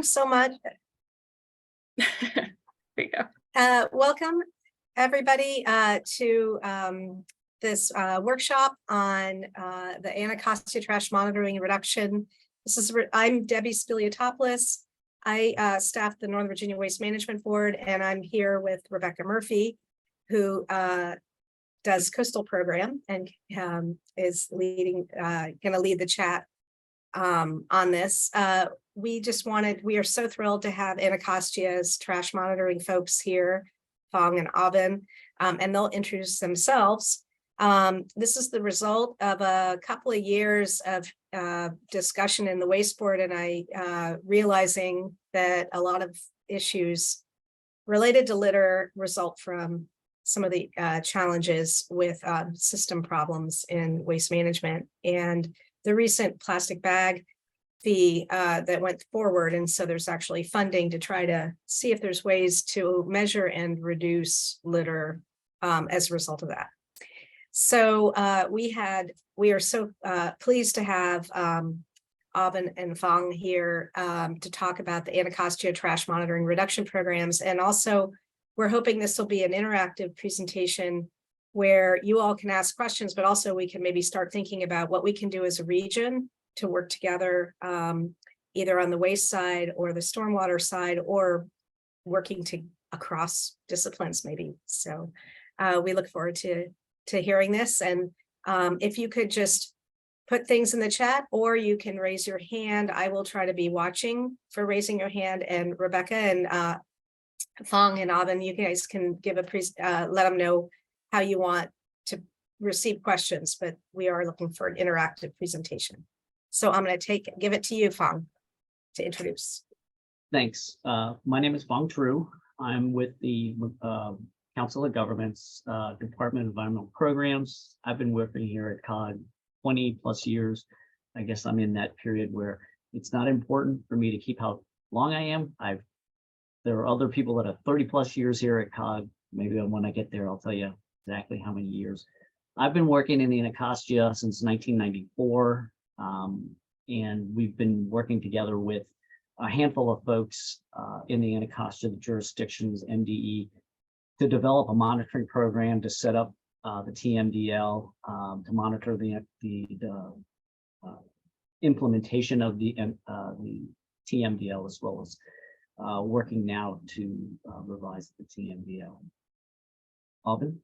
So much. There you go. Welcome everybody to this workshop on the Anacostia Trash Monitoring and Reduction. I'm Debbie Spiliotopoulos. I staff the Northern Virginia Waste Management Board, and I'm here with Rebecca Murphy, who does Coastal Program and is going to lead the chat on this. We are so thrilled to have Anacostia's trash monitoring folks here, Fong and Aubin, and they'll introduce themselves. This is the result of a couple of years of discussion in the waste board, and I realizing that a lot of issues related to litter result from some of the challenges with system problems in waste management and the recent plastic bag fee that went forward. And so there's actually funding to try to see if there's ways to measure and reduce litter as a result of that. So we are so pleased to have Aubin and Fong here to talk about the Anacostia Trash Monitoring Reduction Programs. And also we're hoping this will be an interactive presentation where you all can ask questions, but also we can maybe start thinking about what we can do as a region to work together, either on the waste side or the stormwater side, or working across disciplines maybe. So we look forward to hearing this. And if you could just put things in the chat, or you can raise your hand. I will try to be watching for raising your hand. And Rebecca and Fong and Aubin, you guys can give let them know how you want to receive questions, but we are looking for an interactive presentation. So I'm going to give it to you, Fong, to introduce. Thanks. My name is Fong Tru. I'm with the Council of Governments, Department of Environmental Programs. I've been working here at COG 20 plus years. I guess I'm in that period where it's not important for me to keep how long I am. There are other people that are 30 plus years here at COG. Maybe when I get there, I'll tell you exactly how many years. I've been working in the Anacostia since 1994. And we've been working together with a handful of folks in the Anacostia, the jurisdictions, MDE, to develop a monitoring program to set up the TMDL, to monitor the implementation of the TMDL, as well as working now to revise the TMDL. Aubin?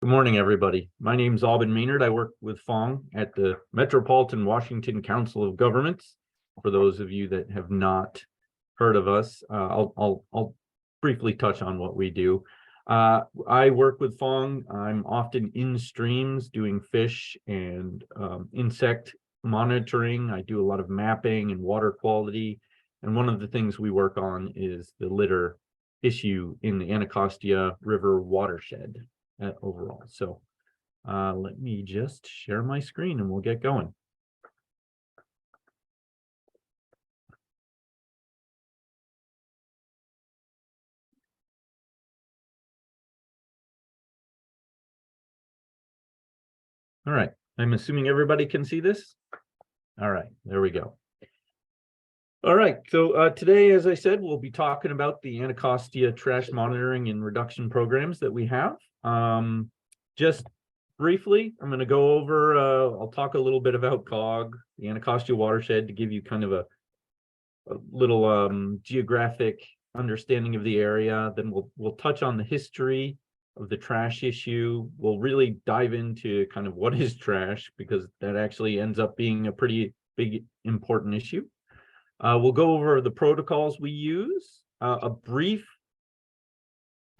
Good morning, everybody. My name is Aubin Maynard. I work with Fong at the Metropolitan Washington Council of Governments. For those of you that have not heard of us, I'll briefly touch on what we do. I work with Fong. I'm often in streams doing fish and insect monitoring. I do a lot of mapping and water quality. And one of the things we work on is the litter issue in the Anacostia River watershed. Overall. So let me just share my screen and we'll get going. All right, I'm assuming everybody can see this. All right, there we go. All right, so today, as I said, we'll be talking about the Anacostia Trash Monitoring and Reduction Programs that we have. Just briefly, I'm going to go over, I'll talk a little bit about COG, the Anacostia watershed, to give you kind of a little geographic understanding of the area. Then we'll touch on the history of the trash issue. We'll really dive into kind of what is trash, because that actually ends up being a pretty big, important issue. We'll go over the protocols we use, a brief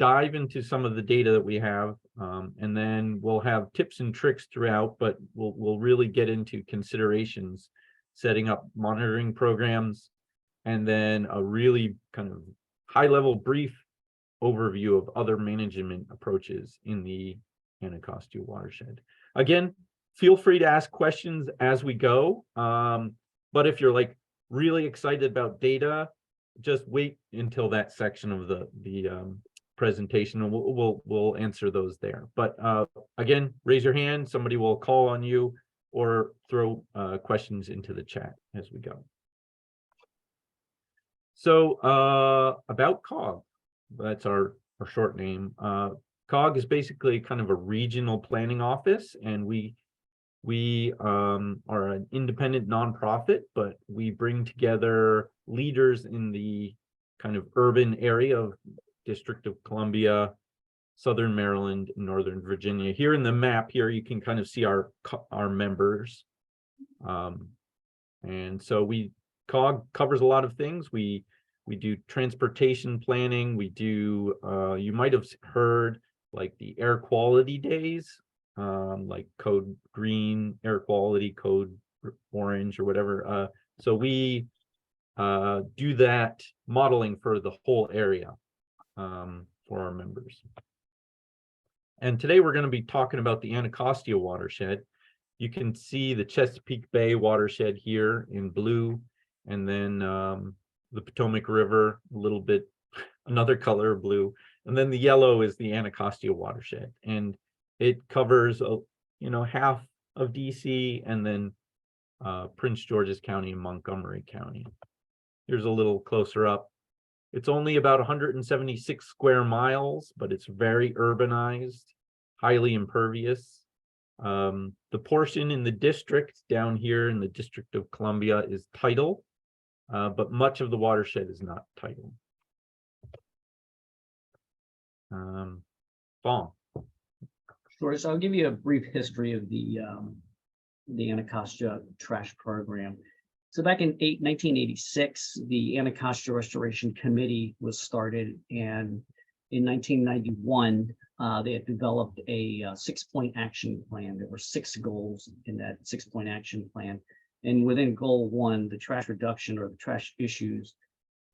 dive into some of the data that we have, and then we'll have tips and tricks throughout, but we'll really get into considerations, setting up monitoring programs, and then a really kind of high-level brief overview of other management approaches in the Anacostia watershed. Again, feel free to ask questions as we go, but if you're like really excited about data, just wait until that section of the presentation and we'll answer those there. But again, raise your hand, somebody will call on you, or throw questions into the chat as we go. So about COG, that's our short name. COG is basically kind of a regional planning office, and we are an independent nonprofit, but we bring together leaders in the kind of urban area of District of Columbia, Southern Maryland, and Northern Virginia. Here in the map here, you can kind of see our members. And so COG covers a lot of things. We do transportation planning. We do, you might have heard like the air quality days, like code green, air quality, code orange, or whatever. So we do that modeling for the whole area for our members. And today we're going to be talking about the Anacostia watershed. You can see the Chesapeake Bay watershed here in blue, and then the Potomac River, a little bit, another color of blue, and then the yellow is the Anacostia watershed, and it covers half of DC, and then Prince George's County and Montgomery County. Here's a little closer up. It's only about 176 square miles, but it's very urbanized, highly impervious. The portion in the district down here in the District of Columbia is tidal, but much of the watershed is not tidal. Fong. Sure. So I'll give you a brief history of the Anacostia Trash Program. So back in 1986, the Anacostia Restoration Committee was started, and in 1991, they had developed a 6-point action plan. There were 6 goals in that 6-point action plan. And within goal 1, the trash reduction or the trash issues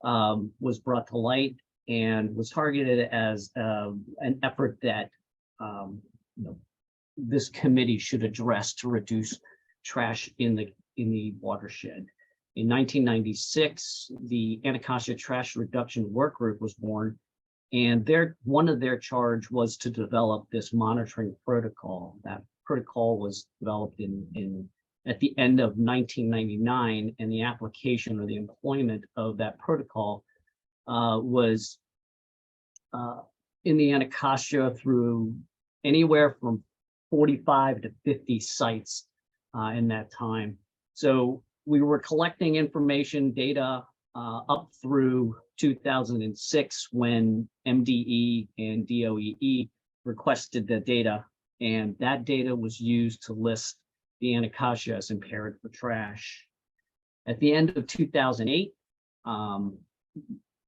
was brought to light and was targeted as an effort that this committee should address to reduce trash in the watershed. In 1996, the Anacostia Trash Reduction Work Group was born, and one of their charge was to develop this monitoring protocol. That protocol was developed at the end of 1999, and the application or the employment of that protocol was in the Anacostia through anywhere from 45 to 50 sites in that time. So we were collecting information data up through 2006 when MDE and DOEE requested the data, and that data was used to list the Anacostia as impaired for trash. At the end of 2008,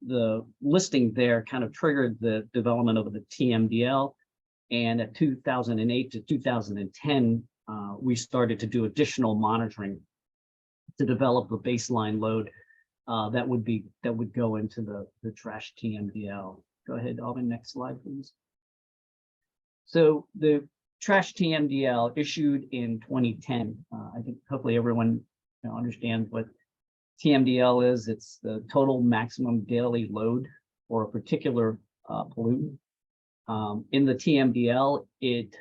the listing there kind of triggered the development of the TMDL, and at 2008 to 2010, we started to do additional monitoring to develop a baseline load that would go into the trash TMDL. Go ahead, Alvin, next slide, please. So the trash TMDL issued in 2010. I think hopefully everyone understands what TMDL is. It's the total maximum daily load for a particular pollutant. In the TMDL, it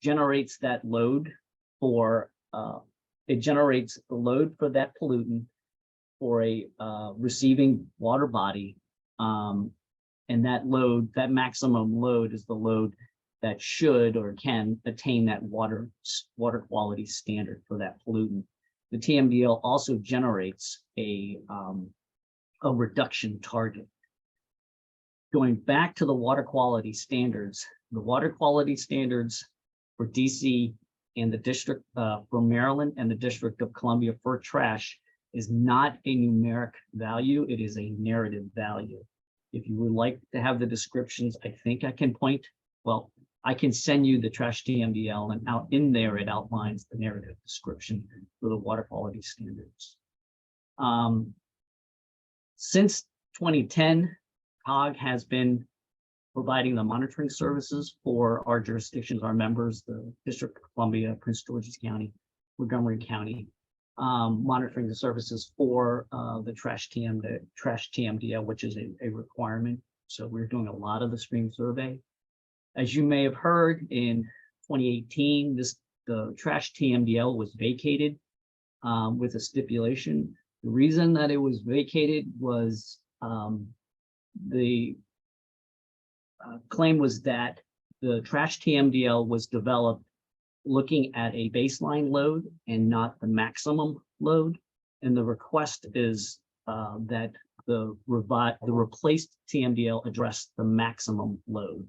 generates that load for it generates the load for that pollutant for a receiving water body, and that load, that maximum load, is the load that should or can attain that water quality standard for that pollutant. The TMDL also generates a reduction target. Going back to the water quality standards for DC and the District for Maryland and the District of Columbia for trash is not a numeric value, it is a narrative value. If you would like to have the descriptions, I think I can I can send you the trash TMDL, and out in there it outlines the narrative description for the water quality standards. Since 2010, COG has been providing the monitoring services for our jurisdictions, our members, the District of Columbia, Prince George's County, Montgomery County, monitoring the services for the trash TMDL, which is a requirement. So we're doing a lot of the stream survey. As you may have heard, in 2018, this the trash TMDL was vacated with a stipulation. The reason that it was vacated was the claim was that the trash TMDL was developed looking at a baseline load and not the maximum load. And the request is that the replaced TMDL address the maximum load.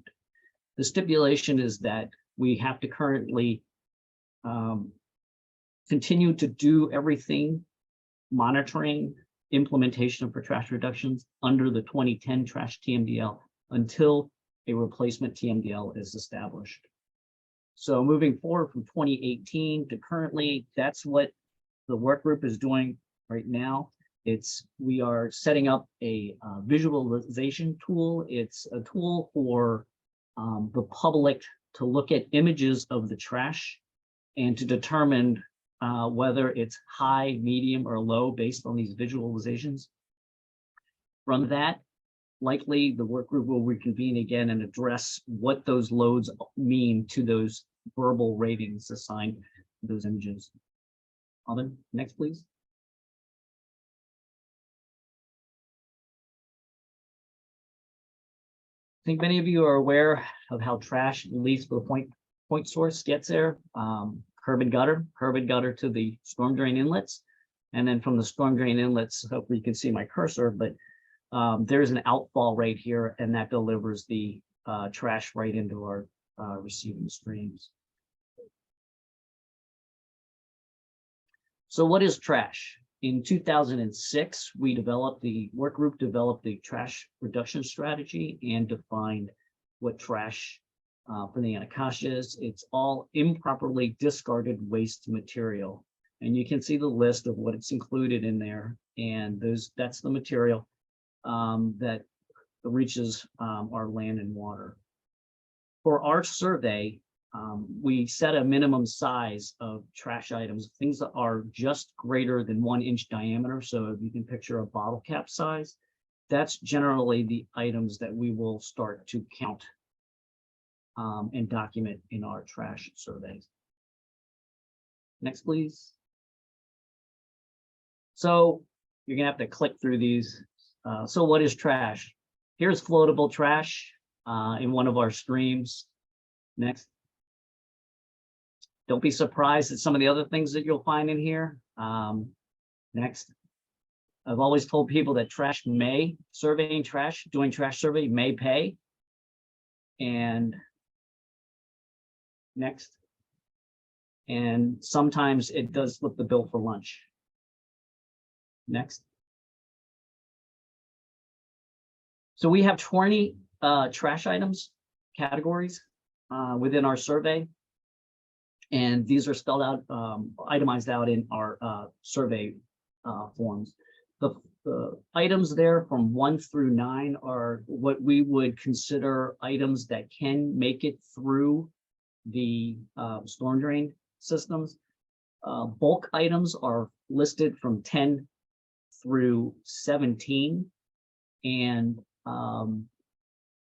The stipulation is that we have to currently continue to do everything, monitoring, implementation for trash reductions under the 2010 trash TMDL until a replacement TMDL is established. So moving forward from 2018 to currently, that's what the work group is doing right now. We are setting up a visualization tool. It's a tool for the public to look at images of the trash and to determine whether it's high, medium, or low based on these visualizations. From that, likely the work group will reconvene again and address what those loads mean to those verbal ratings assigned to those images. Alden, next, please. I think many of you are aware of how trash leaves for the point source gets there. Curb and gutter to the storm drain inlets. And then from the storm drain inlets, hopefully you can see my cursor, but there's an outfall right here, and that delivers the trash right into our receiving streams. So what is trash? In 2006, the work group developed the trash reduction strategy and defined what trash for the Anacostia is. It's all improperly discarded waste material. And you can see the list of what it's included in there. And that's the material that reaches our land and water. For our survey, we set a minimum size of trash items, things that are just greater than 1 inch diameter. So if you can picture a bottle cap size, that's generally the items that we will start to count and document in our trash surveys. Next, please. So you're gonna have to click through these. So what is trash? Here's floatable trash in one of our streams. Next. Don't be surprised at some of the other things that you'll find in here. Next. I've always told people that doing trash survey may pay. And next. And sometimes it does flip the bill for lunch. Next. So we have 20 trash items categories within our survey. And these are spelled out, itemized out in our survey forms. The items there from 1 through 9 are what we would consider items that can make it through the storm drain systems. Bulk items are listed from 10 through 17. And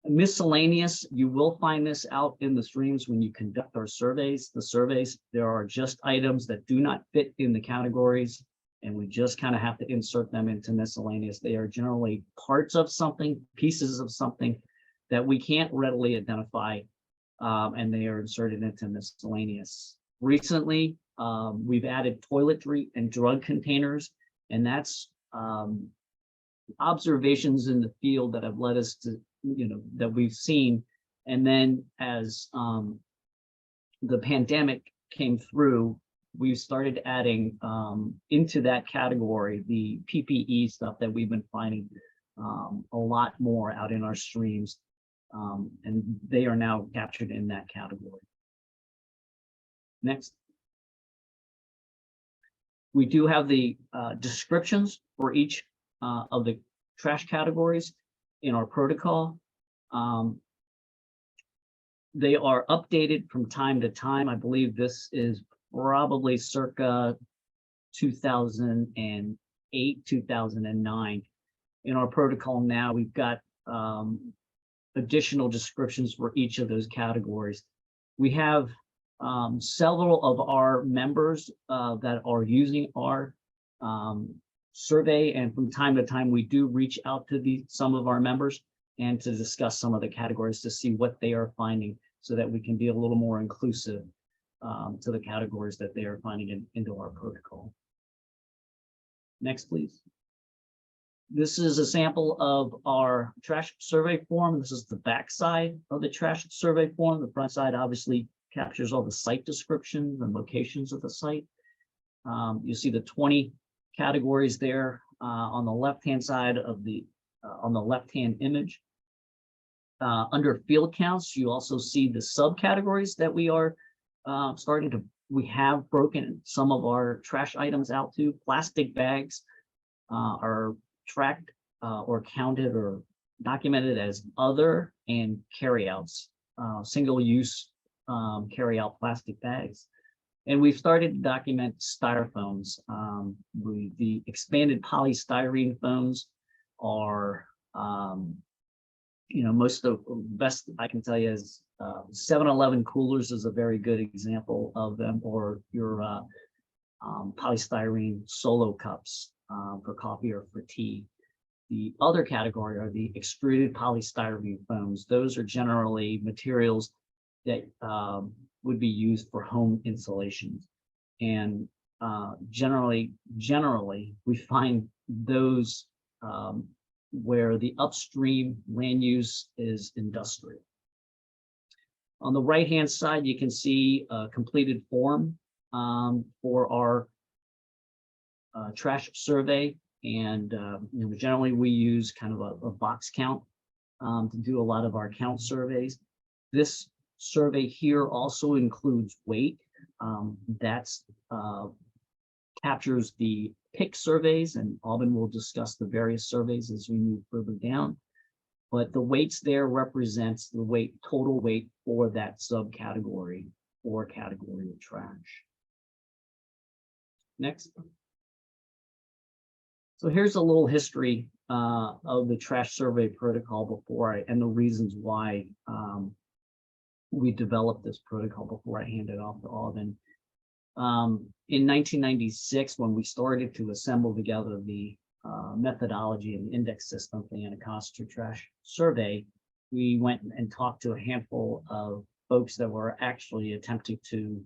miscellaneous, you will find this out in the streams when you conduct our surveys. The surveys, there are just items that do not fit in the categories, and we just kind of have to insert them into miscellaneous. They are generally parts of something, pieces of something that we can't readily identify, and they are inserted into miscellaneous. Recently, we've added toiletry and drug containers, and that's observations in the field that have led us to, that we've seen. And then as the pandemic came through, we started adding into that category the PPE stuff that we've been finding a lot more out in our streams, and they are now captured in that category. Next. We do have the descriptions for each of the trash categories in our protocol. They are updated from time to time. I believe this is probably circa 2008, 2009. In our protocol now, we've got additional descriptions for each of those categories. We have Several of our members that are using our survey, and from time to time, we do reach out to some of our members and to discuss some of the categories to see what they are finding so that we can be a little more inclusive to the categories that they are finding into our protocol. Next, please. This is a sample of our trash survey form. This is the back side of the trash survey form. The front side obviously captures all the site descriptions and locations of the site. You see the 20 categories there on the left-hand side of the on the left-hand image. Under field counts, you also see the subcategories that we are we have broken some of our trash items out to. Plastic bags are tracked or counted or documented as other, and carryouts, single-use carry-out plastic bags. And we've started to document styrofoams. The expanded polystyrene foams are, most of the best I can tell you is 7-Eleven coolers is a very good example of them, or your polystyrene solo cups for coffee or for tea. The other category are the extruded polystyrene foams. Those are generally materials that would be used for home installations. And generally, we find those where the upstream land use is industrial. On the right-hand side, you can see a completed form for our trash survey. And generally we use kind of a box count to do a lot of our count surveys. This survey here also includes weight. That's captures the PIC surveys, and Alvin will discuss the various surveys as we move further down. But the weights there represents the total weight for that subcategory or category of trash. Next. So here's a little history of the trash survey protocol and the reasons why we developed this protocol before I hand it off to Alvin. In 1996, when we started to assemble together the methodology and index system for the Anacostia Trash Survey, we went and talked to a handful of folks that were actually attempting to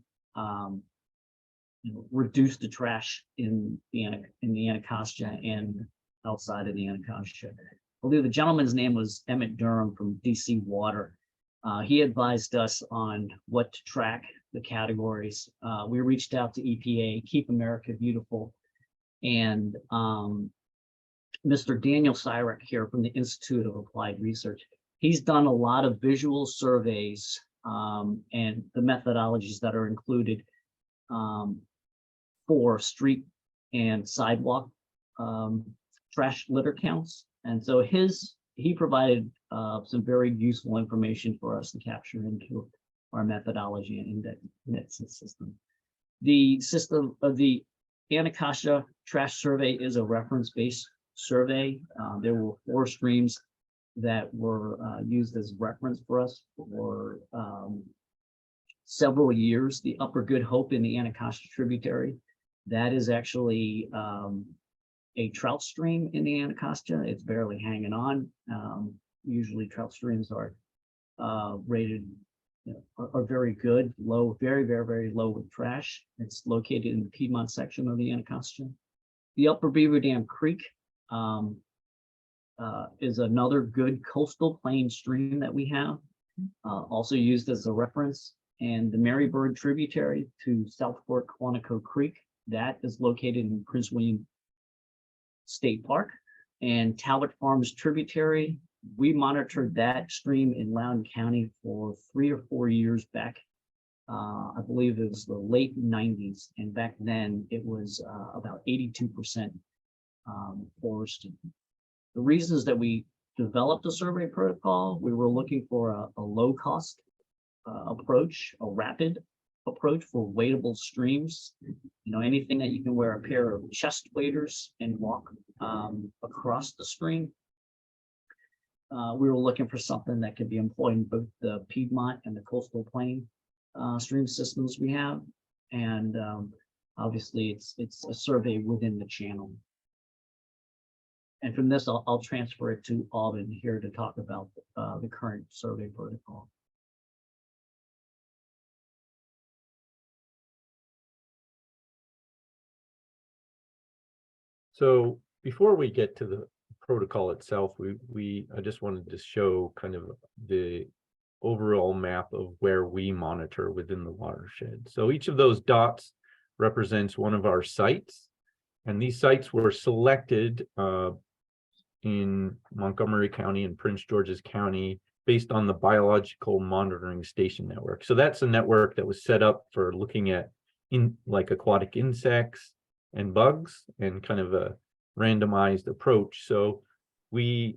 reduce the trash in the Anacostia and outside of the Anacostia. I believe the gentleman's name was Emmett Durham from DC Water. He advised us on what to track, the categories. We reached out to EPA, Keep America Beautiful, and Mr. Daniel Cyrek here from the Institute of Applied Research. He's done a lot of visual surveys and the methodologies that are included for street and sidewalk trash litter counts. And so he provided some very useful information for us to capture into our methodology and index system. The system of the Anacostia Trash Survey is a reference-based survey. There were 4 streams that were used as reference for us for several years. The Upper Good Hope in the Anacostia tributary, that is actually a trout stream in the Anacostia. It's barely hanging on. Usually trout streams are rated, are very good, low, very, very, very low with trash. It's located in the Piedmont section of the Anacostia. The Upper Beaver Dam Creek is another good coastal plain stream that we have, also used as a reference. And the Marybird tributary to South Fork Quantico Creek, that is located in Prince William State Park. And Talbot Farms tributary, we monitored that stream in Loudoun County for 3 or 4 years back. I believe it was the late 90s, and back then it was about 82% forested. The reasons that we developed a survey protocol, we were looking for a low-cost approach, a rapid approach for wadable streams. Anything that you can wear a pair of chest waders and walk across the stream. We were looking for something that could be employed in both the Piedmont and the coastal plain. stream systems we have. And obviously it's a survey within the channel. And from this, I'll transfer it to Alden here to talk about the current survey protocol. So before we get to the protocol itself, I just wanted to show kind of the overall map of where we monitor within the watershed. So each of those dots represents one of our sites, and these sites were selected in Montgomery County and Prince George's County based on the Biological Monitoring Station Network. So that's a network that was set up for looking at like aquatic insects and bugs, and kind of a randomized approach. So the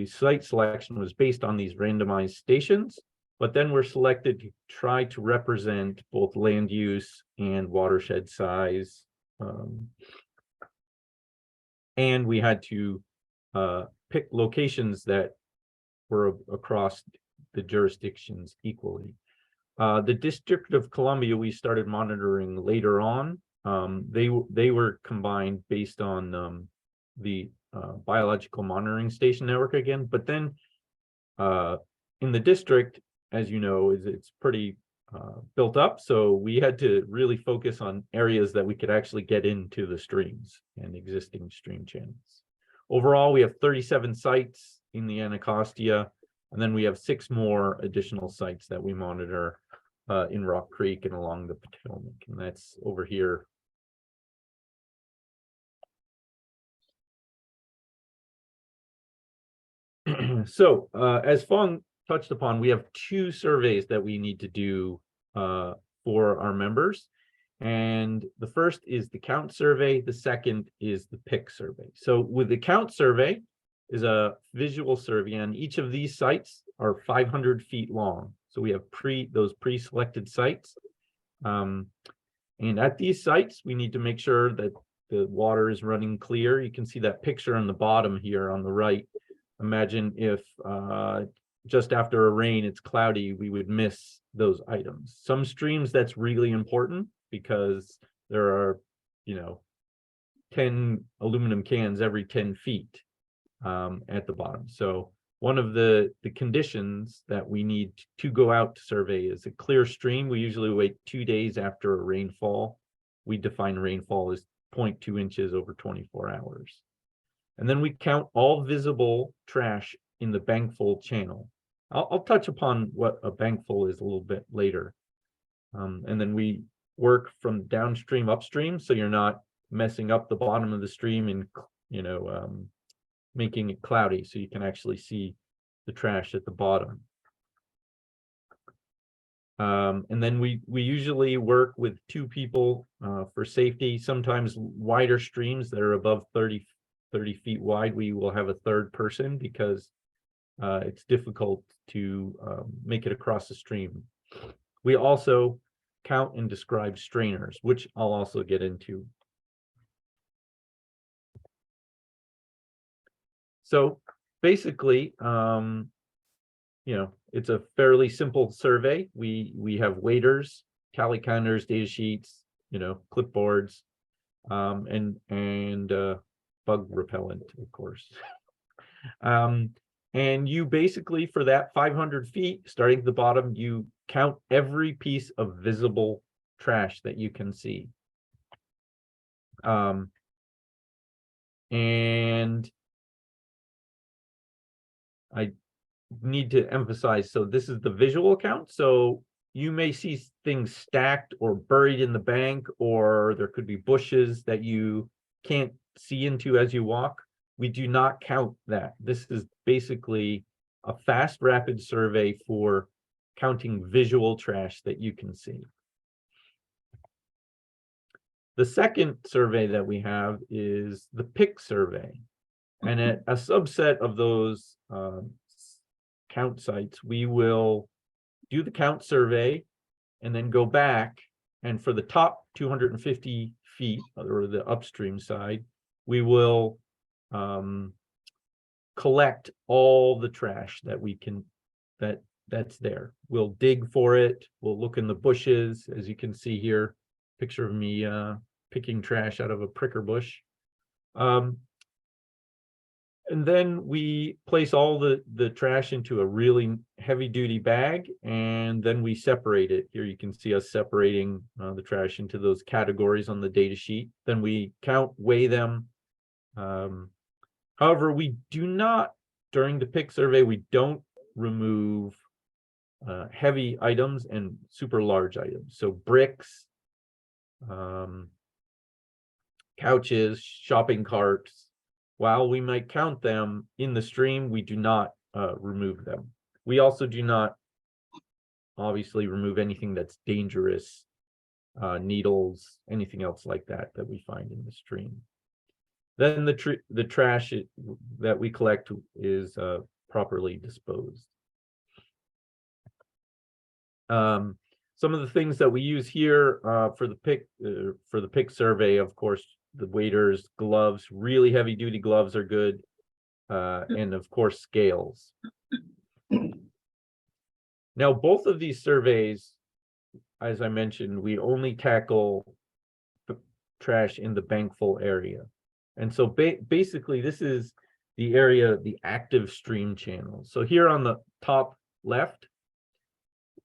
site selection was based on these randomized stations, but then we're selected to try to represent both land use and watershed size. And we had to pick locations that were across the jurisdictions equally. The District of Columbia, we started monitoring later on. They were combined based on the Biological Monitoring Station Network again, but then in the district, as you know, it's pretty built up, so we had to really focus on areas that we could actually get into the streams and existing stream channels. Overall, we have 37 sites in the Anacostia, and then we have 6 more additional sites that we monitor in Rock Creek and along the Potomac, and that's over here. So as Fong touched upon, we have 2 surveys that we need to do for our members. And the first is the count survey. The second is the pick survey. So with the count survey is a visual survey, and each of these sites are 500 feet long. So we have those pre-selected sites. And at these sites, we need to make sure that the water is running clear. You can see that picture on the bottom here on the right. Imagine if just after a rain, it's cloudy, we would miss those items. Some streams, that's really important because there are, 10 aluminum cans every 10 feet at the bottom. So one of the conditions that we need to go out to survey is a clear stream. We usually wait 2 days after a rainfall. We define rainfall as 0.2 inches over 24 hours. And then we count all visible trash in the bankful channel. I'll touch upon what a bankful is a little bit later. And then we work from downstream upstream, so you're not messing up the bottom of the stream and making it cloudy, so you can actually see the trash at the bottom. And then we usually work with 2 people for safety. Sometimes wider streams that are above 30 feet wide, we will have a 3rd person because it's difficult to make it across the stream. We also count and describe strainers, which I'll also get into. So basically, it's a fairly simple survey. We have waders, tally counters, data sheets, clipboards, and bug repellent, of course. And you basically, for that 500 feet, starting at the bottom, you count every piece of visible trash that you can see. And I need to emphasize, so this is the visual count. So you may see things stacked or buried in the bank, or there could be bushes that you can't see into as you walk. We do not count that. This is basically a fast, rapid survey for counting visual trash that you can see. The second survey that we have is the pick survey. And at a subset of those count sites, we will do the count survey and then go back. And for the top 250 feet, or the upstream side, we will collect all the trash that that's there. We'll dig for it. We'll look in the bushes, as you can see here, picture of me picking trash out of a pricker bush. And then we place all the trash into a really heavy duty bag, and then we separate it. Here you can see us separating the trash into those categories on the data sheet. Then we count, weigh them. However, we do not, during the pick survey, we don't remove heavy items and super large items. So bricks, couches, shopping carts. While we might count them in the stream, we do not remove them. We also do not obviously remove anything that's dangerous, needles, anything else like that that we find in the stream. Then the trash that we collect is properly disposed. Some of the things that we use here for the pick survey, of course, the waders, gloves, really heavy duty gloves are good, and of course scales. Now, both of these surveys, as I mentioned, we only tackle trash in the bankful area. And so basically this is the area, the active stream channel. So here on the top left,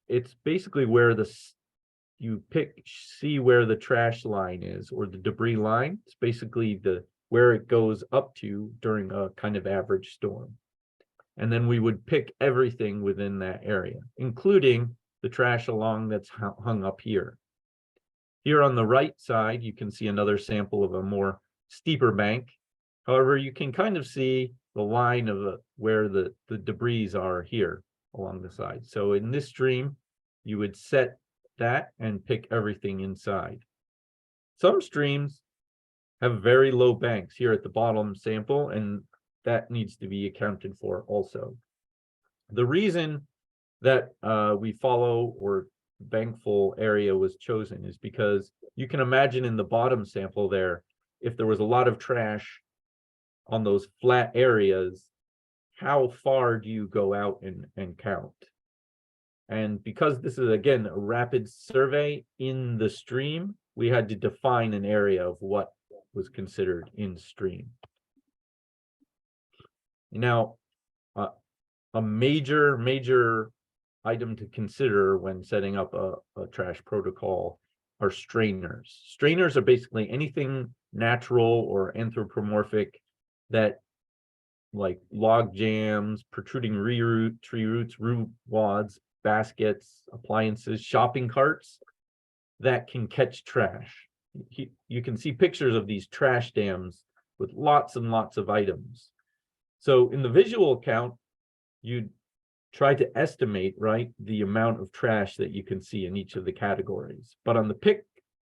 it's basically where you see where the trash line is, or the debris line. It's basically where it goes up to during a kind of average storm. And then we would pick everything within that area, including the trash that's hung up here. Here on the right side, you can see another sample of a more steeper bank. However, you can kind of see the line of where the debris are here along the side. So in this stream, you would set that and pick everything inside. Some streams have very low banks here at the bottom sample, and that needs to be accounted for also. The reason that we follow or bankful area was chosen is because you can imagine in the bottom sample there, if there was a lot of trash on those flat areas, how far do you go out and count? And because this is, again, a rapid survey in the stream, we had to define an area of what was considered in stream. Now, a major item to consider when setting up a trash protocol are strainers. Strainers are basically anything natural or anthropomorphic that, like log jams, protruding tree roots, root wads, baskets, appliances, shopping carts that can catch trash. You can see pictures of these trash dams with lots and lots of items. So in the visual count, you try to estimate, right, the amount of trash that you can see in each of the categories. But on the pick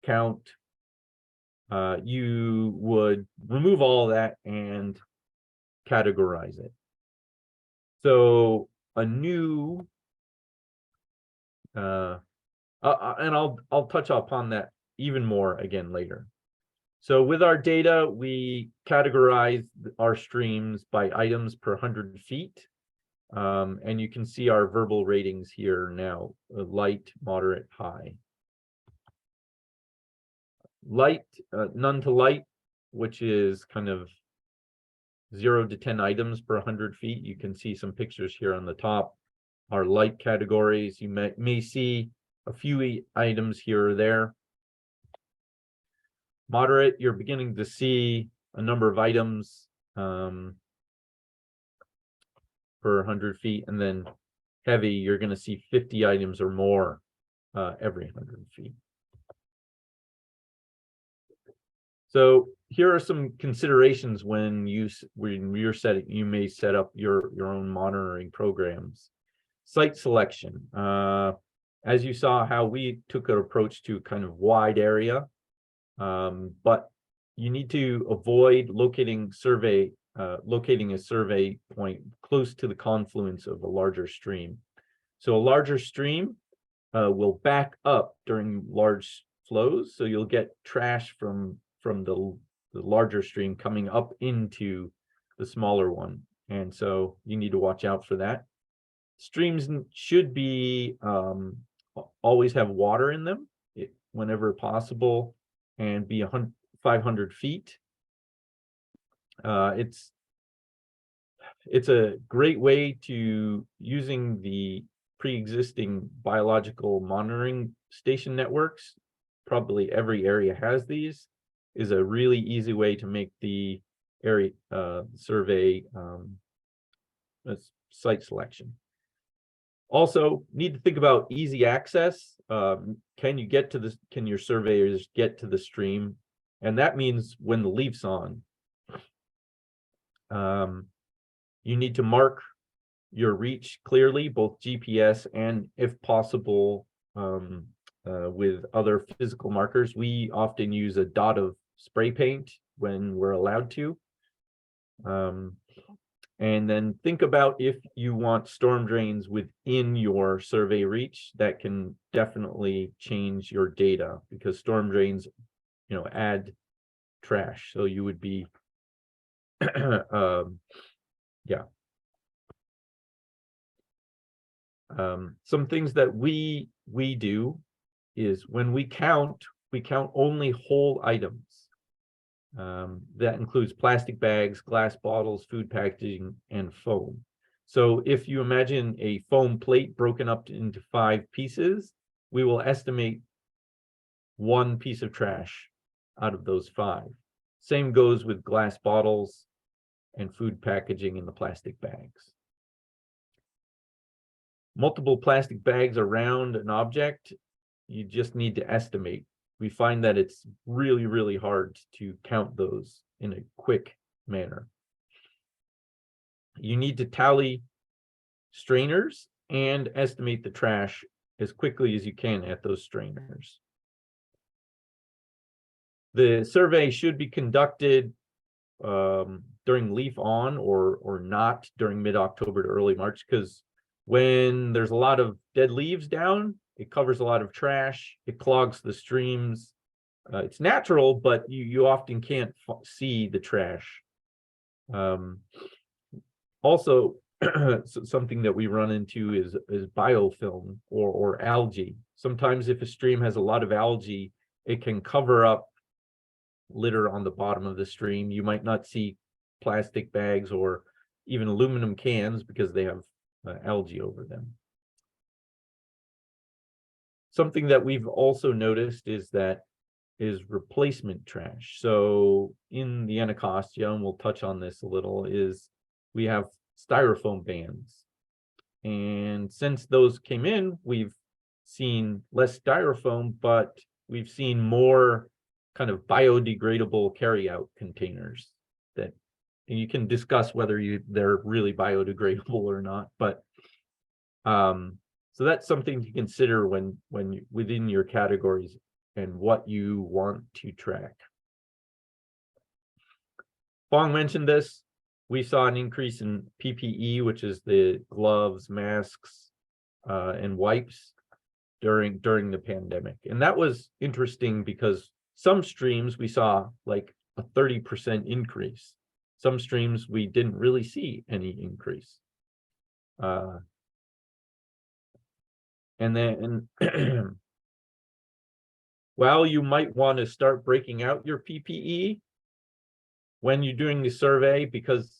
count, you would remove all that and categorize it. So a new and I'll touch upon that even more again later. So with our data, we categorize our streams by items per 100 feet. And you can see our verbal ratings here now, light, moderate, high. Light, none to light, which is kind of 0 to 10 items per 100 feet. You can see some pictures here on the top. Our light categories, you may see a few items here or there. Moderate, you're beginning to see a number of items per 100 feet, and then heavy, you're going to see 50 items or more every 100 feet. So here are some considerations when you may set up your own monitoring programs. Site selection. As you saw how we took an approach to kind of wide area, but you need to avoid locating a survey point close to the confluence of a larger stream. So a larger stream will back up during large flows, so you'll get trash from the larger stream coming up into the smaller one, and so you need to watch out for that. Streams should be always have water in them whenever possible, and be 500 feet. It's a great way to using the pre-existing biological monitoring station networks. Probably every area has these. Is a really easy way to make the area survey site selection. Also, need to think about easy access. Can your surveyors get to the stream? And that means when the leaf's on. You need to mark your reach clearly, both GPS and, if possible, with other physical markers. We often use a dot of spray paint when we're allowed to. And then think about if you want storm drains within your survey reach. That can definitely change your data, because storm drains, add trash. So you would be, yeah. Some things that we do is when we count only whole items. That includes plastic bags, glass bottles, food packaging, and foam. So if you imagine a foam plate broken up into 5 pieces, we will estimate 1 piece of trash out of those 5. Same goes with glass bottles and food packaging in the plastic bags. Multiple plastic bags around an object, you just need to estimate. We find that it's really, really hard to count those in a quick manner. You need to tally strainers and estimate the trash as quickly as you can at those strainers. The survey should be conducted during leaf on or not during mid-October to early March, because when there's a lot of dead leaves down, it covers a lot of trash, it clogs the streams. It's natural, but you often can't see the trash. Also, something that we run into is biofilm or algae. Sometimes if a stream has a lot of algae, it can cover up litter on the bottom of the stream. You might not see plastic bags or even aluminum cans because they have algae over them. Something that we've also noticed is replacement trash. So in the Anacostia, and we'll touch on this a little, is we have styrofoam bans. And since those came in, we've seen less styrofoam, but we've seen more kind of biodegradable carryout containers that, and you can discuss whether they're really biodegradable or not, but so that's something to consider when within your categories and what you want to track. Fong mentioned this. We saw an increase in PPE, which is the gloves, masks, and wipes during the pandemic. And that was interesting because some streams we saw like a 30% increase. Some streams we didn't really see any increase. And then while you might want to start breaking out your PPE when you're doing the survey, because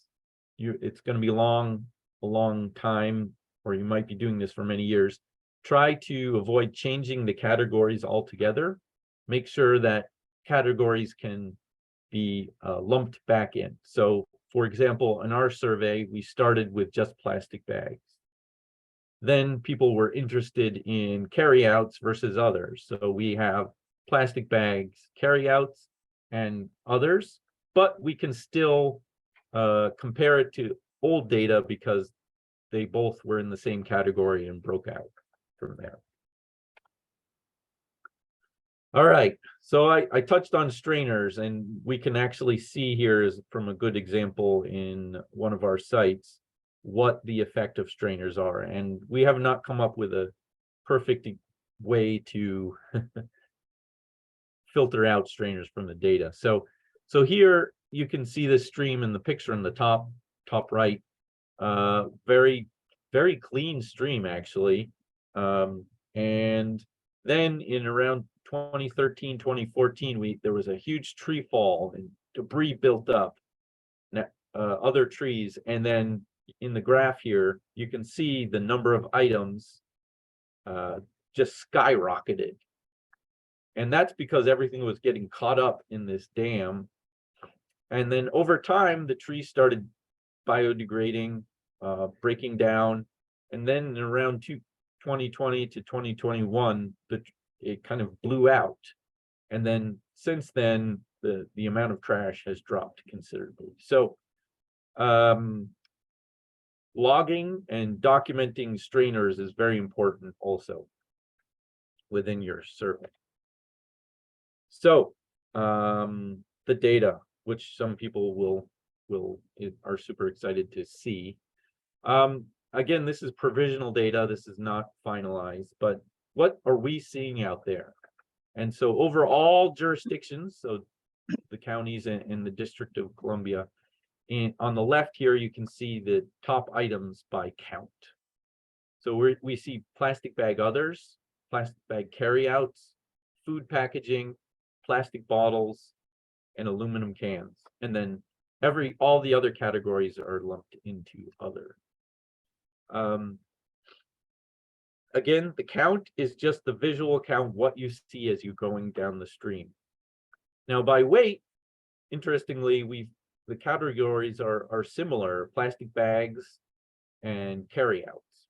it's going to be a long time, or you might be doing this for many years, try to avoid changing the categories altogether. Make sure that categories can be lumped back in. So, for example, in our survey, we started with just plastic bags. Then people were interested in carryouts versus others. So we have plastic bags, carryouts, and others, but we can still compare it to old data because they both were in the same category and broke out from there. All right, so I touched on strainers, and we can actually see here is from a good example in one of our sites what the effect of strainers are, and we have not come up with a perfect way to filter out strainers from the data. So here you can see the stream in the picture in the top right, very very clean stream actually. And then in around 2013, 2014, there was a huge tree fall and debris built up, other trees. And then in the graph here, you can see the number of items just skyrocketed. And that's because everything was getting caught up in this dam. And then over time, the trees started biodegrading, breaking down. And then in around 2020 to 2021, it kind of blew out. And then since then, the amount of trash has dropped considerably. So logging and documenting strainers is very important also within your survey. So the data, which some people are super excited to see. Again, this is provisional data. This is not finalized, but what are we seeing out there? And so over all jurisdictions, so the counties and the District of Columbia, on the left here, you can see the top items by count. So we see plastic bag others, plastic bag carryouts, food packaging, plastic bottles, and aluminum cans. And then all the other categories are lumped into other. Again, the count is just the visual count, what you see as you're going down the stream. Now by weight, interestingly, the categories are similar: plastic bags and carryouts.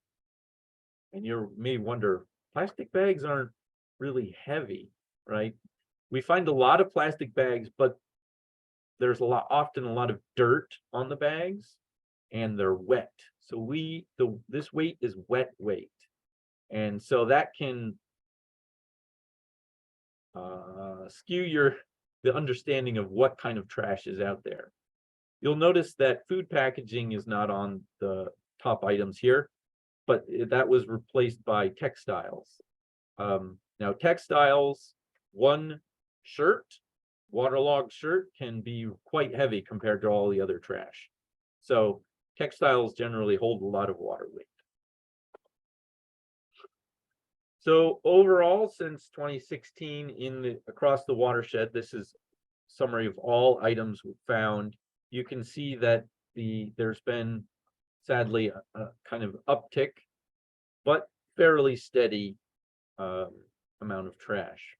And you may wonder, plastic bags aren't really heavy, right? We find a lot of plastic bags, but there's often a lot of dirt on the bags, and they're wet. So this weight is wet weight, and so that can skew the understanding of what kind of trash is out there. You'll notice that food packaging is not on the top items here, but that was replaced by textiles. Now textiles, one waterlogged shirt can be quite heavy compared to all the other trash. So textiles generally hold a lot of water weight. So overall, since 2016 across the watershed, this is summary of all items found. You can see that there's been sadly a kind of uptick, but fairly steady amount of trash.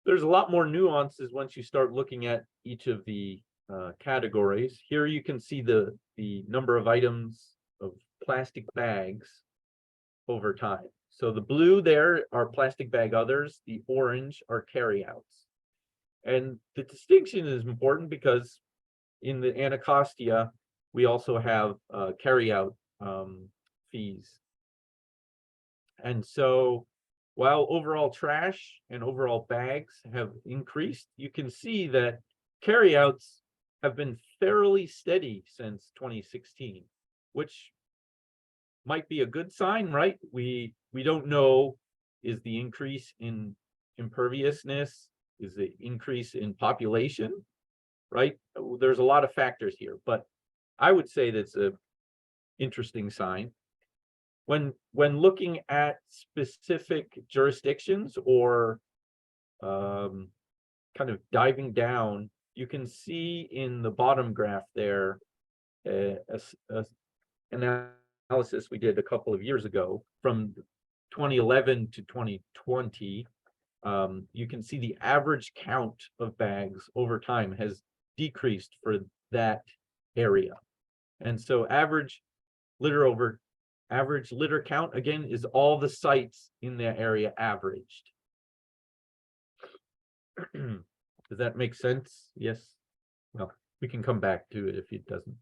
There's a lot more nuances once you start looking at each of the categories. Here you can see the number of items of plastic bags over time. So the blue there are plastic bag others, the orange are carryouts. And the distinction is important because in the Anacostia, we also have carryout fees. And so while overall trash and overall bags have increased, you can see that carryouts have been fairly steady since 2016, which might be a good sign, right? We don't know, is the increase in imperviousness, is the increase in population, right? There's a lot of factors here, but I would say that's an interesting sign. When looking at specific jurisdictions or kind of diving down, you can see in the bottom graph there an analysis we did a couple of years ago from 2011 to 2020. You can see the average count of bags over time has decreased for that area. And so average litter count, again, is all the sites in that area averaged. Does that make sense? Yes? Well, we can come back to it if it doesn't.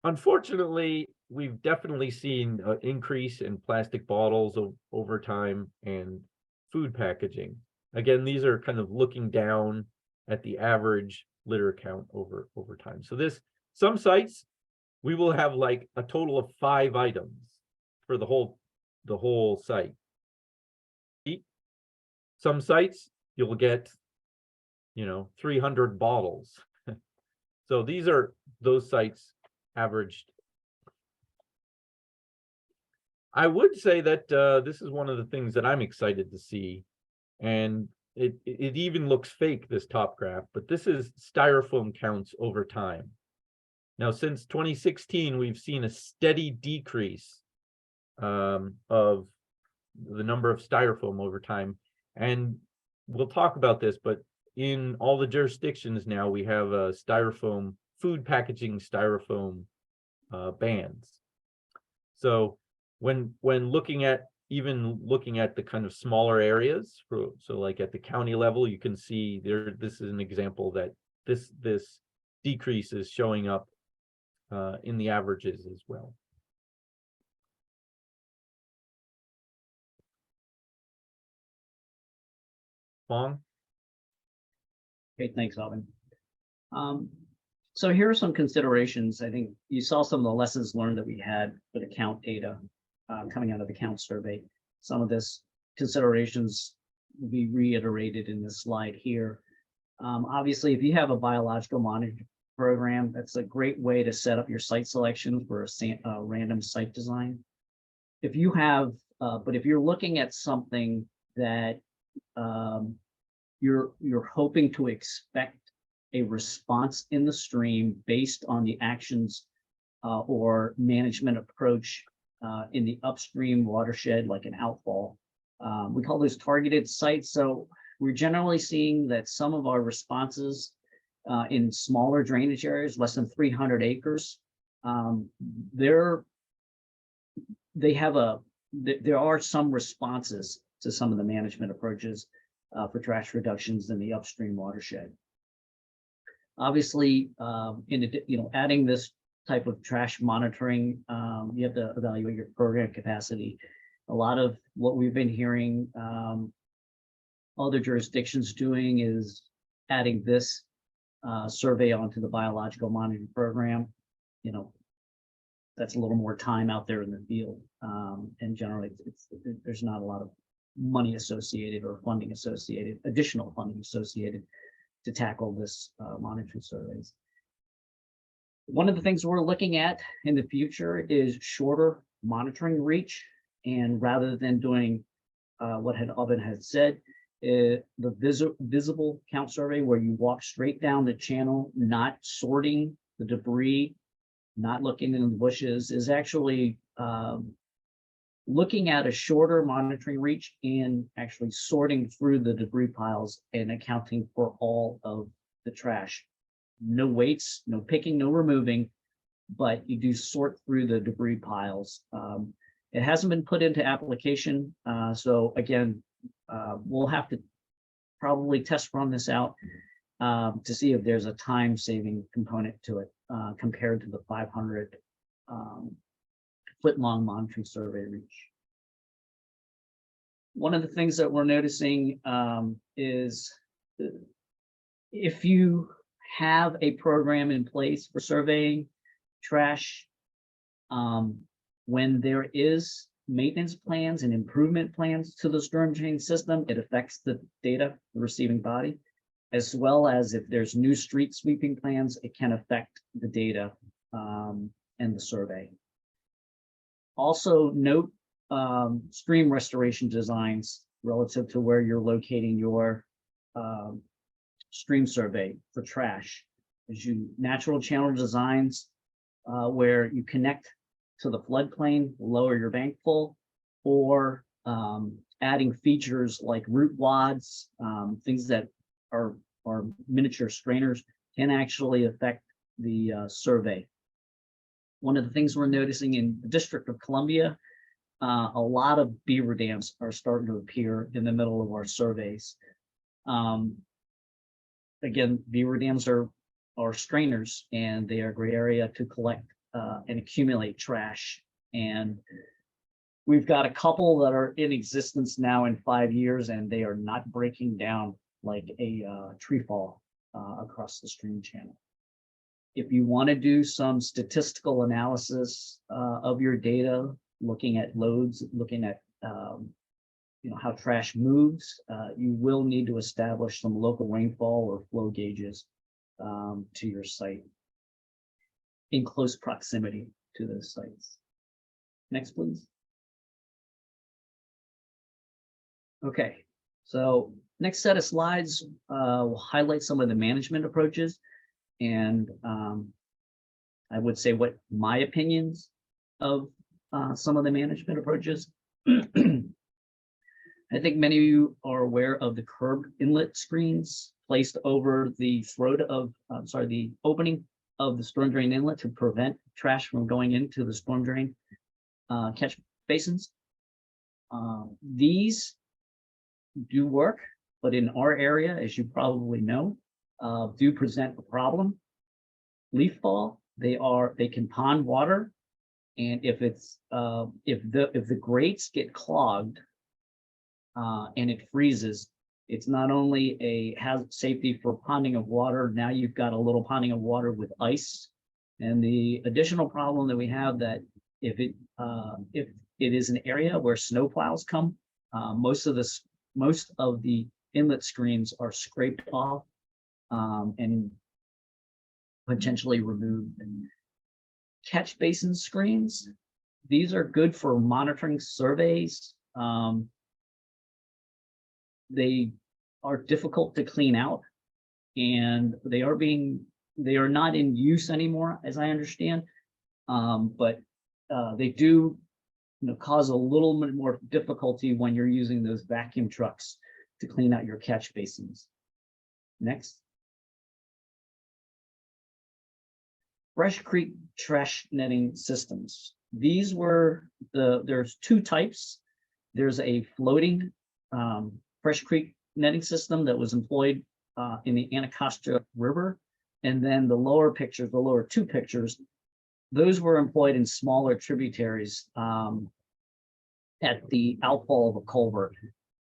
Unfortunately, we've definitely seen an increase in plastic bottles over time and food packaging. Again, these are kind of looking down at the average litter count over time. So some sites, we will have like a total of 5 items for the whole site. Some sites you'll get 300 bottles. So these are those sites averaged. I would say that this is one of the things that I'm excited to see, and it even looks fake, this top graph, but this is styrofoam counts over time. Now, since 2016, we've seen a steady decrease of the number of styrofoam over time, and we'll talk about this, but in all the jurisdictions now, we have styrofoam, food packaging styrofoam bans. So when looking at the kind of smaller areas, so like at the county level, you can see there, this is an example that this decrease is showing up in the averages as well. Fong? Okay, thanks, Alvin. So here are some considerations. I think you saw some of the lessons learned that we had with the count data coming out of the count survey. Some of this considerations will be reiterated in this slide here. Obviously, if you have a biological monitoring program, that's a great way to set up your site selection for a random site design. If you have, but if you're looking at something that you're hoping to expect a response in the stream based on the actions or management approach in the upstream watershed, like an outfall. We call those targeted sites. So we're generally seeing that some of our responses in smaller drainage areas, less than 300 acres, there are some responses to some of the management approaches for trash reductions in the upstream watershed. Obviously, adding this type of trash monitoring, you have to evaluate your program capacity. A lot of what we've been hearing other jurisdictions doing is adding this survey onto the biological monitoring program. That's a little more time out there in the field, and generally there's not a lot of money associated or funding associated, additional funding associated to tackle this monitoring surveys. One of the things we're looking at in the future is shorter monitoring reach, and rather than doing what Alvin had said, the visible count survey, where you walk straight down the channel, not sorting the debris, not looking in the bushes, is actually looking at a shorter monitoring reach and actually sorting through the debris piles and accounting for all of the trash. No weights, no picking, no removing, but you do sort through the debris piles. It hasn't been put into application. So again, we'll have to probably test run this out to see if there's a time saving component to it compared to the 500 foot long monitoring survey reach. One of the things that we're noticing is if you have a program in place for surveying trash, when there is maintenance plans and improvement plans to the storm drain system, it affects the data, the receiving body, as well as if there's new street sweeping plans, it can affect the data and the survey. Also note stream restoration designs relative to where you're locating your stream survey for trash. As you natural channel designs where you connect to the floodplain, lower your bank full, or adding features like root wads, things that are miniature strainers, can actually affect the survey. One of the things we're noticing in the District of Columbia, a lot of beaver dams are starting to appear in the middle of our surveys. Again, beaver dams are strainers, and they are a great area to collect and accumulate trash. And we've got a couple that are in existence now in 5 years, and they are not breaking down like a tree fall across the stream channel. If you want to do some statistical analysis of your data, looking at loads, looking at how trash moves, you will need to establish some local rainfall or flow gauges to your site in close proximity to those sites. Next, please. Okay, so next set of slides will highlight some of the management approaches, and I would say what my opinions of some of the management approaches. I think many of you are aware of the curb inlet screens placed over the throat of, the opening of the storm drain inlet to prevent trash from going into the storm drain catch basins. These do work, but in our area, as you probably know, do present a problem. Leaf fall, they can pond water, and if the grates get clogged and it freezes, it's not only a hazard safety for ponding of water. Now you've got a little ponding of water with ice, and the additional problem that we have that if it is an area where snow plows come, most of the inlet screens are scraped off and potentially removed. Catch basin screens, these are good for monitoring surveys. They are difficult to clean out, and they are not in use anymore, as I understand. But they do cause a little bit more difficulty when you're using those vacuum trucks to clean out your catch basins. Next. Fresh Creek trash netting systems. These were there's two types. There's a floating Fresh Creek netting system that was employed in the Anacostia River. And then the lower two pictures, those were employed in smaller tributaries at the outfall of a culvert.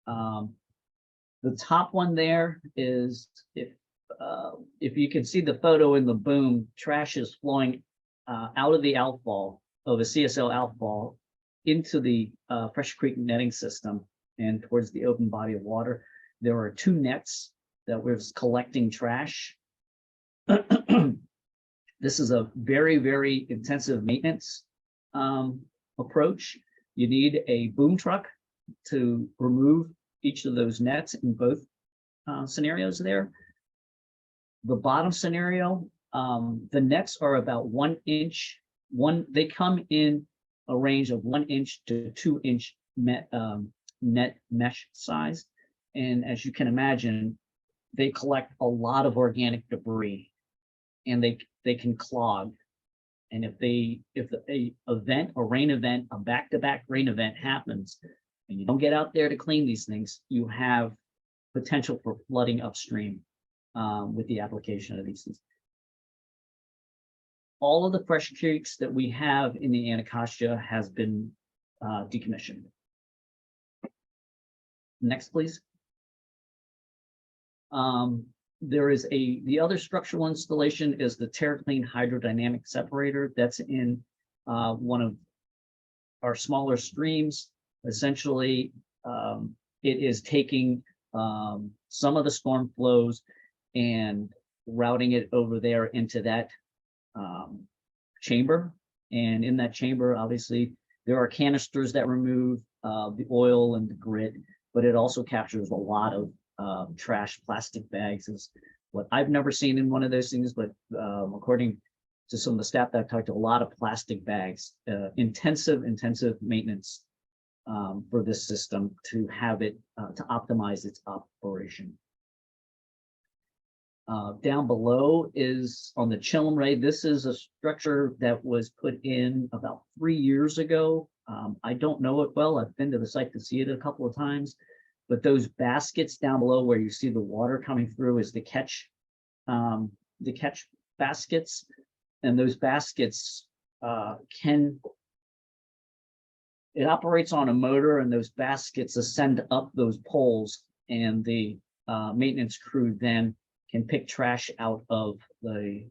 The top one there is, if you can see the photo in the boom, trash is flowing out of the outfall of a CSL outfall into the Fresh Creek netting system and towards the open body of water. There are two nets that was collecting trash. This is a very, very intensive maintenance approach. You need a boom truck to remove each of those nets in both scenarios there. The bottom scenario, the nets are about 1 inch. They come in a range of 1 inch to 2 inch net mesh size. And as you can imagine, they collect a lot of organic debris, and they can clog. And if a rain event, a back-to-back rain event happens, and you don't get out there to clean these things, you have potential for flooding upstream with the application of these things. All of the fresh creeks that we have in the Anacostia has been decommissioned. Next, please. There is the other structural installation is the TerraClean hydrodynamic separator. That's in one of our smaller streams. Essentially, it is taking some of the storm flows and routing it over there into that chamber. And in that chamber, obviously, there are canisters that remove the oil and the grit, but it also captures a lot of trash. Plastic bags is what I've never seen in one of those things, but according to some of the staff that I've talked to, a lot of plastic bags. Intensive maintenance for this system to have it to optimize its operation. Down below is on the Chillum Ray. This is a structure that was put in about 3 years ago. I don't know it well. I've been to the site to see it a couple of times, but those baskets down below where you see the water coming through is the catch baskets, and those baskets it operates on a motor, and those baskets ascend up those poles, and the maintenance crew then can pick trash out of the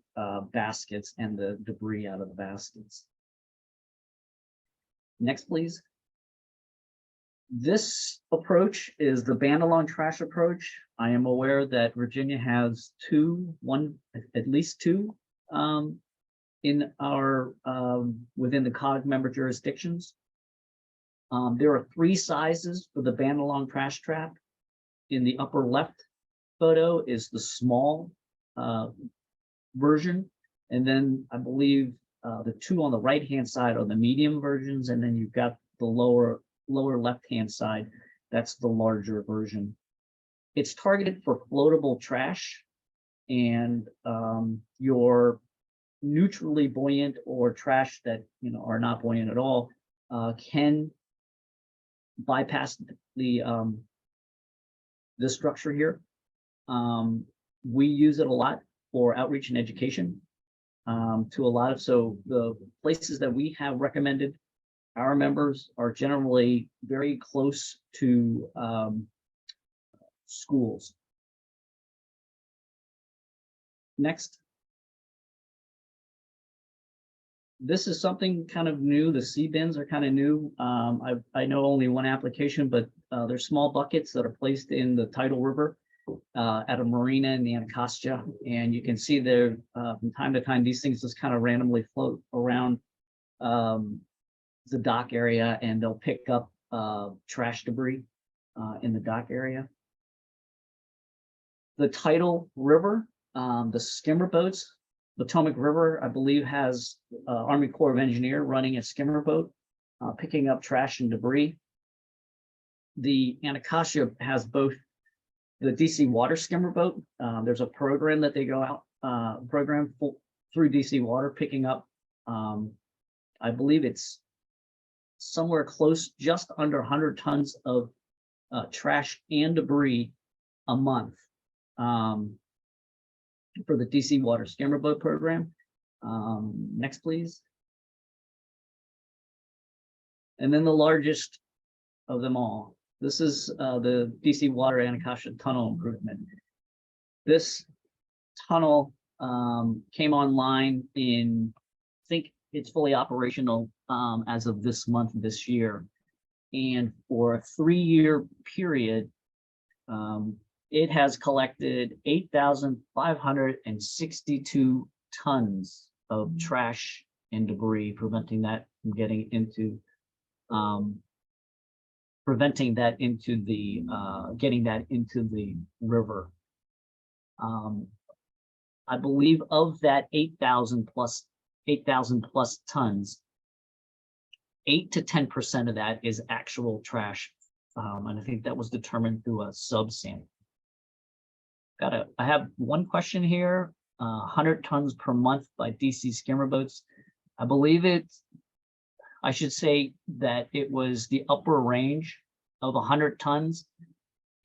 baskets and the debris out of the baskets. Next, please. This approach is the ban along trash approach. I am aware that Virginia has at least two in our within the COG member jurisdictions. There are 3 sizes for the ban along trash trap. In the upper left photo is the small version, and then I believe the 2 on the right hand side are the medium versions, and then you've got the lower left hand side, that's the larger version. It's targeted for floatable trash, and your neutrally buoyant or trash that are not buoyant at all can bypass the structure here. We use it a lot for outreach and education to a lot of, so the places that we have recommended, our members are generally very close to schools. Next. This is something kind of new. The C bins are kind of new. I know only one application, but they're small buckets that are placed in the tidal river at a marina in the Anacostia. And you can see there from time to time, these things just kind of randomly float around the dock area, and they'll pick up trash debris in the dock area. The tidal river, the skimmer boats, Potomac River, I believe, has Army Corps of Engineers running a skimmer boat, picking up trash and debris. The Anacostia has both the DC water skimmer boat. There's a program that they go out, through DC water, picking up, I believe it's somewhere close, just under 100 tons of trash and debris a month. For the DC water skimmer boat program. Next, please. And then the largest of them all. This is the DC water Anacostia tunnel improvement. This tunnel came online in, I think it's fully operational as of this month, this year. And for a 3-year period, it has collected 8,562 tons of trash and debris, preventing that from getting into getting that into the river. I believe of that 8,000 plus tons, 8 to 10% of that is actual trash, and I think that was determined through a sub-sample. I have one question here. 100 tons per month by DC skimmer boats. I believe I should say that it was the upper range of 100 tons.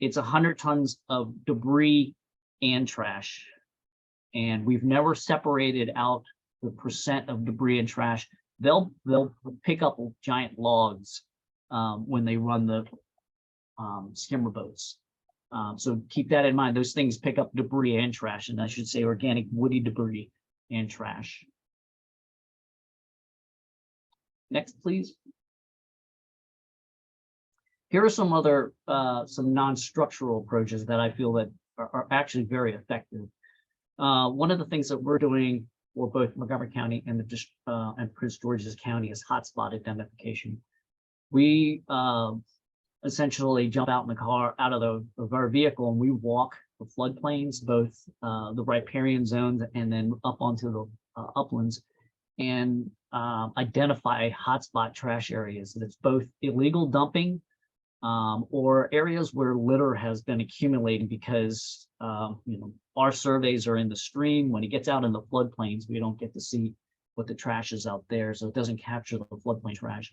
It's 100 tons of debris and trash. And we've never separated out the percent of debris and trash. They'll pick up giant logs when they run the skimmer boats. So keep that in mind. Those things pick up debris and trash, and I should say organic woody debris and trash. Next, please. Here are some other some non-structural approaches that I feel that are actually very effective. One of the things that we're doing for both Montgomery County and and Prince George's County is hotspot identification. We essentially jump out in the car, out of our vehicle, and we walk the floodplains, both the riparian zones and then up onto the uplands, and identify hotspot trash areas. That's both illegal dumping or areas where litter has been accumulating because our surveys are in the stream. When it gets out in the floodplains, we don't get to see what the trash is out there, so it doesn't capture the floodplain trash.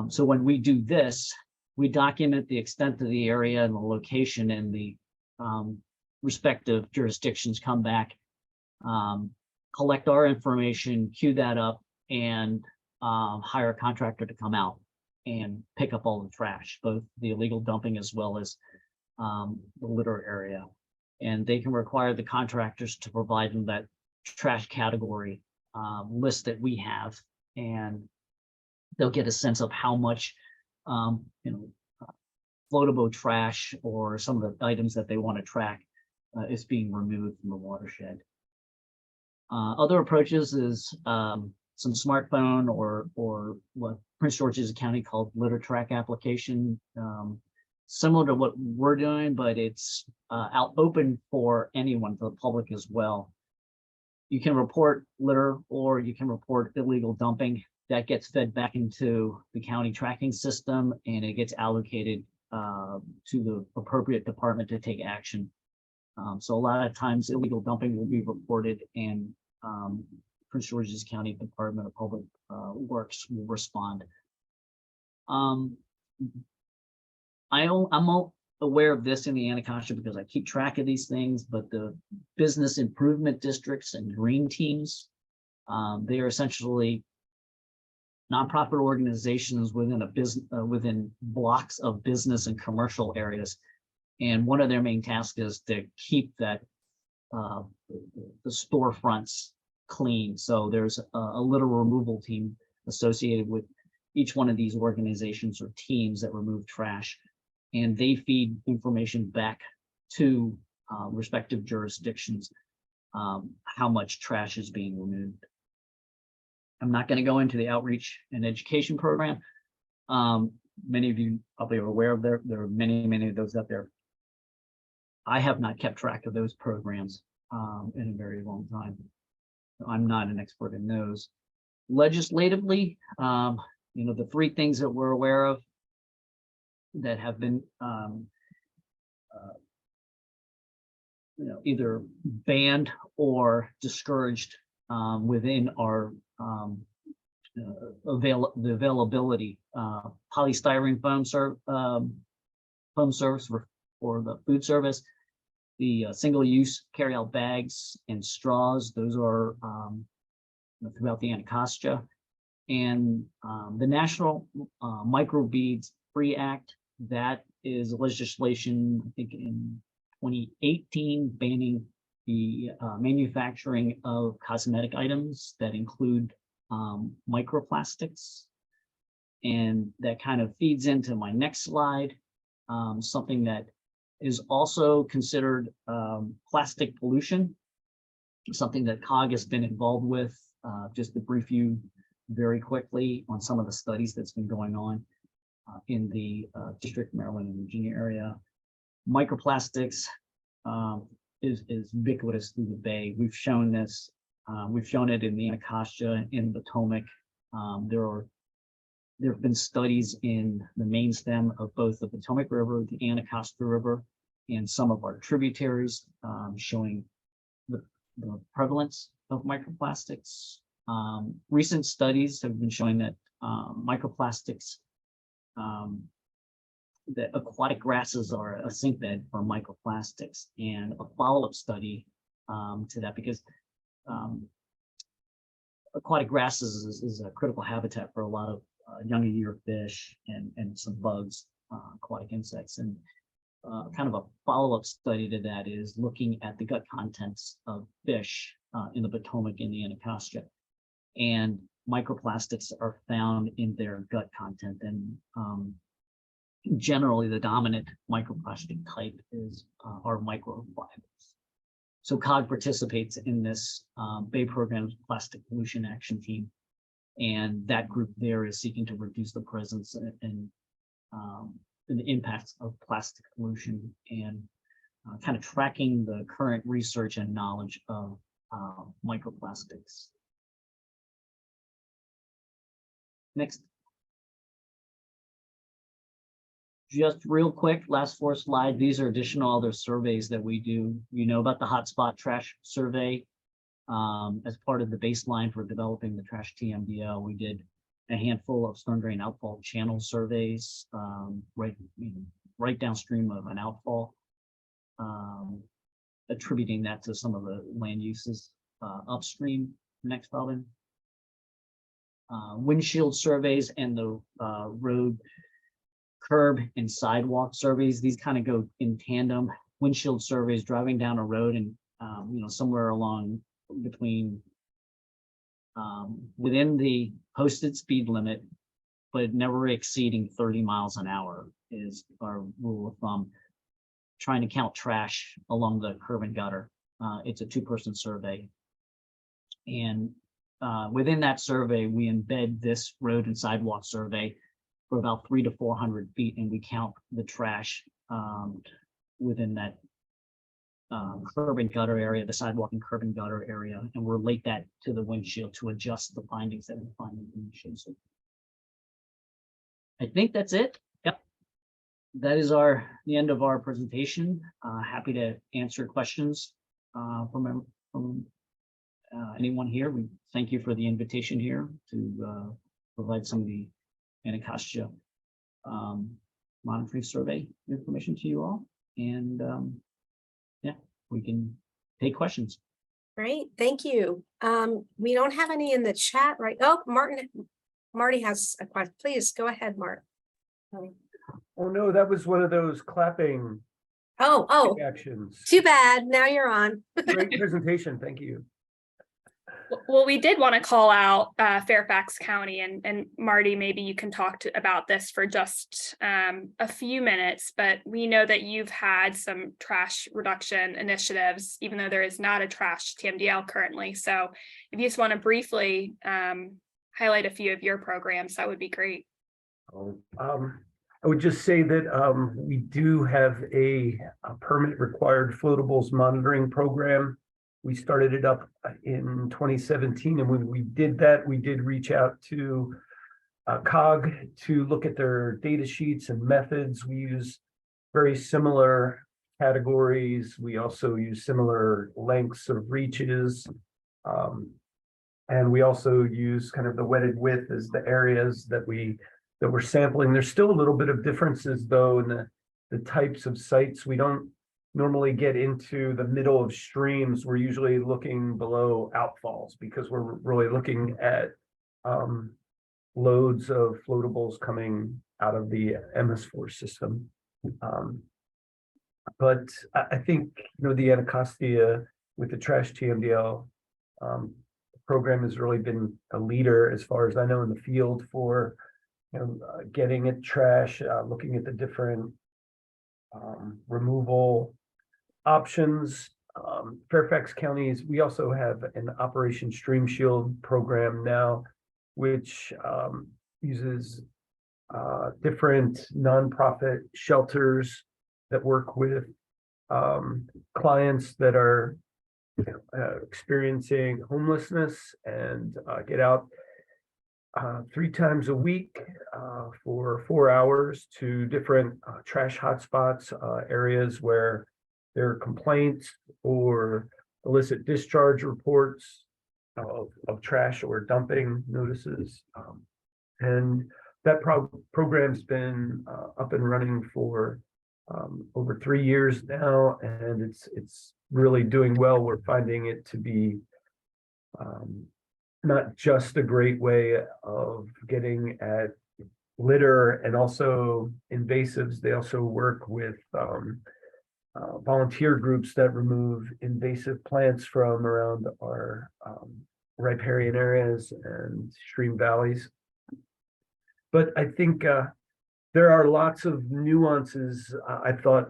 So when we do this, we document the extent of the area and the location, and the respective jurisdictions come back, collect our information, queue that up, and hire a contractor to come out and pick up all the trash, both the illegal dumping as well as the litter area. And they can require the contractors to provide them that trash category list that we have, and they'll get a sense of how much floatable trash or some of the items that they want to track is being removed from the watershed. Other approaches is some smartphone or what Prince George's County called litter track application, similar to what we're doing, but it's out open for anyone, for the public as well. You can report litter or you can report illegal dumping. That gets fed back into the county tracking system and it gets allocated to the appropriate department to take action. So a lot of times illegal dumping will be reported and Prince George's County Department of Public Works will respond. I'm aware of this in the Anacostia because I keep track of these things, but the business improvement districts and green teams, they are essentially nonprofit organizations within a business, within blocks of business and commercial areas. And one of their main tasks is to keep that the storefronts clean. So there's a litter removal team associated with each one of these organizations or teams that remove trash, and they feed information back to respective jurisdictions, how much trash is being removed. I'm not going to go into the outreach and education program. Many of you probably are aware of there are many of those out there. I have not kept track of those programs in a very long time. I'm not an expert in those. Legislatively, the three things that we're aware of that have been either banned or discouraged within our the availability, polystyrene foam service for the food service, the single-use carry-out bags and straws. Those are throughout the Anacostia, and the National Microbeads Free Act. That is legislation, I think, in 2018, banning the manufacturing of cosmetic items that include microplastics. And that kind of feeds into my next slide, something that is also considered plastic pollution, something that COG has been involved with. Just to brief you very quickly on some of the studies that's been going on in the District, Maryland, and Virginia area. Microplastics is ubiquitous through the Bay. We've shown this. We've shown it in the Anacostia, in the Potomac. There have been studies in the main stem of both the Potomac River, the Anacostia River, and some of our tributaries, showing the prevalence of microplastics. Recent studies have been showing that microplastics, that aquatic grasses are a sink bed for microplastics, and a follow-up study to that, because aquatic grasses is a critical habitat for a lot of young year fish and some bugs, aquatic insects. And kind of a follow-up study to that is looking at the gut contents of fish in the Potomac and the Anacostia. And microplastics are found in their gut content. And generally, the dominant microplastic type is are microfibers. So COG participates in this Bay Program's Plastic Pollution Action Team. And that group there is seeking to reduce the presence and the impacts of plastic pollution, and kind of tracking the current research and knowledge of microplastics. Next. Just real quick, last 4 slides. These are additional other surveys that we do. You know about the hotspot trash survey. As part of the baseline for developing the trash TMDL, we did a handful of storm drain outfall channel surveys, right downstream of an outfall, attributing that to some of the land uses upstream. Next, Robin. Windshield surveys and the road curb and sidewalk surveys. These kind of go in tandem. Windshield surveys, driving down a road and somewhere along between within the posted speed limit but never exceeding 30 miles an hour is our rule of thumb. Trying to count trash along the curb and gutter. It's a 2-person survey. And within that survey, we embed this road and sidewalk survey for about 300 to 400 feet, and we count the trash within that curb and gutter area, the sidewalk and curb and gutter area, and relate that to the windshield to adjust the findings that we find in the windshield. So I think that's it. Yep. That is the end of our presentation. Happy to answer questions from anyone here. We thank you for the invitation here to provide some of the Anacostia monitoring survey information to you all. And yeah, we can take questions. Great, thank you. We don't have any in the chat, right? Oh, Marty has a question. Please go ahead, Mark. Oh, no, that was one of those clapping Oh, actions. too bad. Now you're on. Great presentation. Thank you. Well, we did want to call out Fairfax County, and Marty, maybe you can talk about this for just a few minutes, but we know that you've had some trash reduction initiatives, even though there is not a trash TMDL currently. So if you just want to briefly highlight a few of your programs, that would be great. I would just say that we do have a permit required floatables monitoring program. We started it up in 2017, and when we did that, we did reach out to COG to look at their data sheets and methods. We use very similar categories. We also use similar lengths of reaches. And we also use kind of the wetted width as the areas that we're sampling. There's still a little bit of differences though in the types of sites. We don't normally get into the middle of streams. We're usually looking below outfalls because we're really looking at loads of floatables coming out of the MS4 system. But I think, the Anacostia with the trash TMDL program has really been a leader, as far as I know, in the field for getting at trash, looking at the different removal options. Fairfax counties, we also have an Operation Stream Shield program now, which uses different nonprofit shelters that work with clients that are experiencing homelessness and get out 3 times a week for 4 hours to different trash hotspots, areas where there are complaints or illicit discharge reports of trash or dumping notices. And that program's been up and running for over 3 years now, and it's really doing well. We're finding it to be not just a great way of getting at litter and also invasives. They also work with volunteer groups that remove invasive plants from around our riparian areas and stream valleys. But I think there are lots of nuances. I thought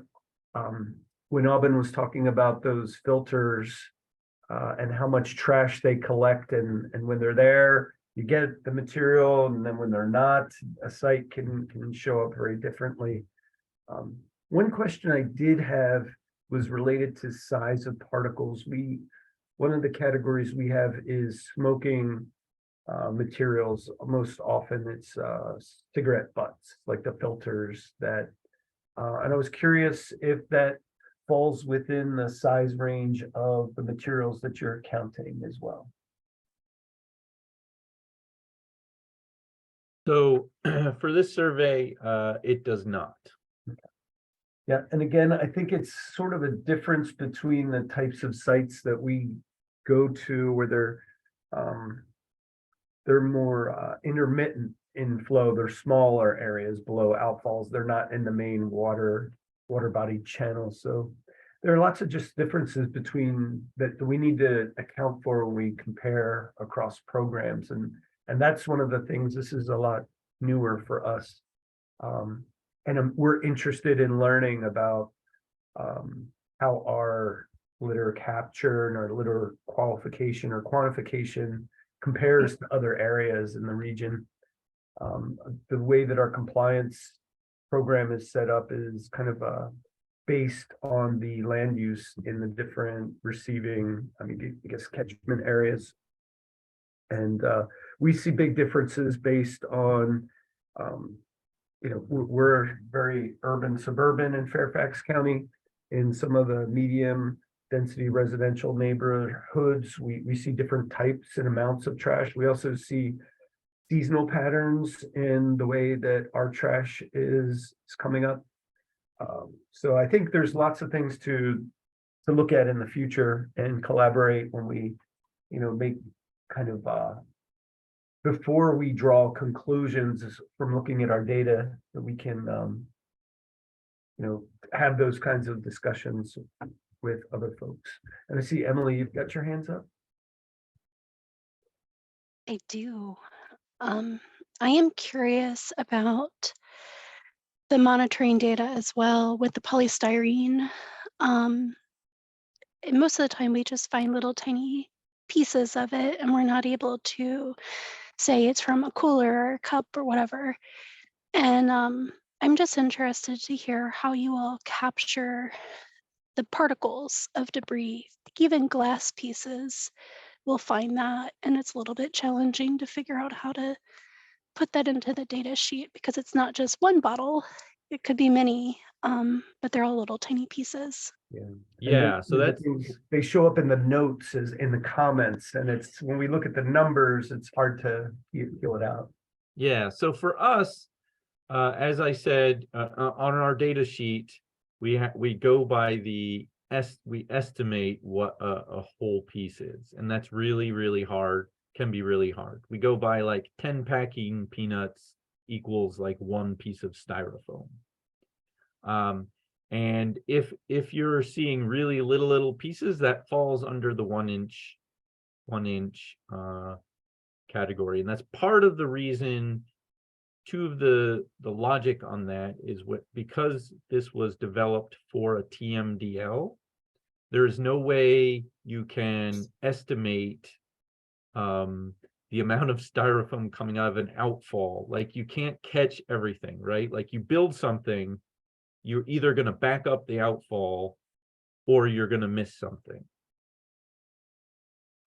when Aubin was talking about those filters and how much trash they collect, and when they're there, you get the material, and then when they're not, a site can show up very differently. One question I did have was related to size of particles. One of the categories we have is smoking materials. Most often it's cigarette butts, like the filters that, and I was curious if that falls within the size range of the materials that you're counting as well. So for this survey, it does not. Yeah, and again, I think it's sort of a difference between the types of sites that we go to, where they're more intermittent in flow. They're smaller areas below outfalls. They're not in the main water body channel. So there are lots of just differences between that we need to account for when we compare across programs. And that's one of the things. This is a lot newer for us. We're interested in learning about how our litter capture and our litter qualification or quantification compares to other areas in the region. The way that our compliance program is set up is kind of based on the land use in the different receiving, I guess, catchment areas. And we see big differences based on, we're very urban suburban in Fairfax County. In some of the medium density residential neighborhoods, we see different types and amounts of trash. We also see seasonal patterns in the way that our trash is coming up. So I think there's lots of things to look at in the future and collaborate when we, make kind of before we draw conclusions from looking at our data, that we can have those kinds of discussions with other folks. And I see Emily, you've got your hands up. I do. I am curious about the monitoring data as well with the polystyrene. And most of the time we just find little tiny pieces of it and we're not able to say it's from a cooler or a cup or whatever. And I'm just interested to hear how you all capture the particles of debris. Even glass pieces will find that, and it's a little bit challenging to figure out how to put that into the data sheet because it's not just one bottle, it could be many, but they're all little tiny pieces. Yeah, so that's, they show up in the notes as in the comments, and it's when we look at the numbers, it's hard to feel it out. yeah, so for us, as I said, on our data sheet, we go by we estimate what a whole piece is, and that's really, really hard, can be really hard. We go by like 10 packing peanuts equals like 1 piece of styrofoam. And if you're seeing really little pieces, that falls under the 1 inch category. And that's part of the reason. Two of the logic on that is because this was developed for a TMDL, there is no way you can estimate the amount of styrofoam coming out of an outfall. Like, you can't catch everything, right? Like, you build something, you're either going to back up the outfall or you're going to miss something.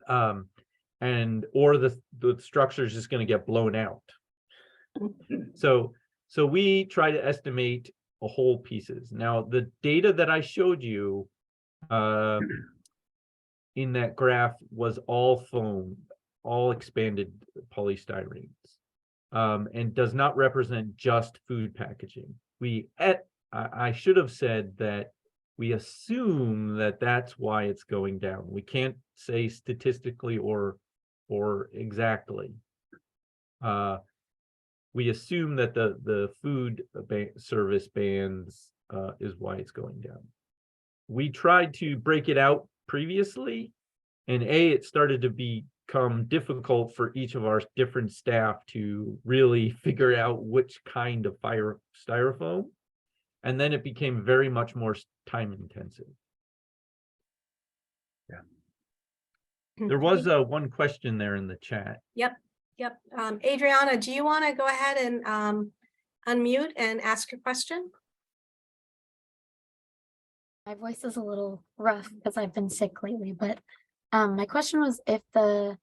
Or the structure is just going to get blown out. So we try to estimate a whole pieces. Now, the data that I showed you in that graph was all foam, all expanded polystyrenes, and does not represent just food packaging. I should have said that we assume that that's why it's going down. We can't say statistically or exactly. We assume that the food service bans is why it's going down. We tried to break it out previously, and it started to become difficult for each of our different staff to really figure out which kind of styrofoam. And then it became very much more time intensive. Yeah. There was one question there in the chat. Yep. Adriana, do you want to go ahead and unmute and ask your question? My voice is a little rough because I've been sick lately, but my question was if the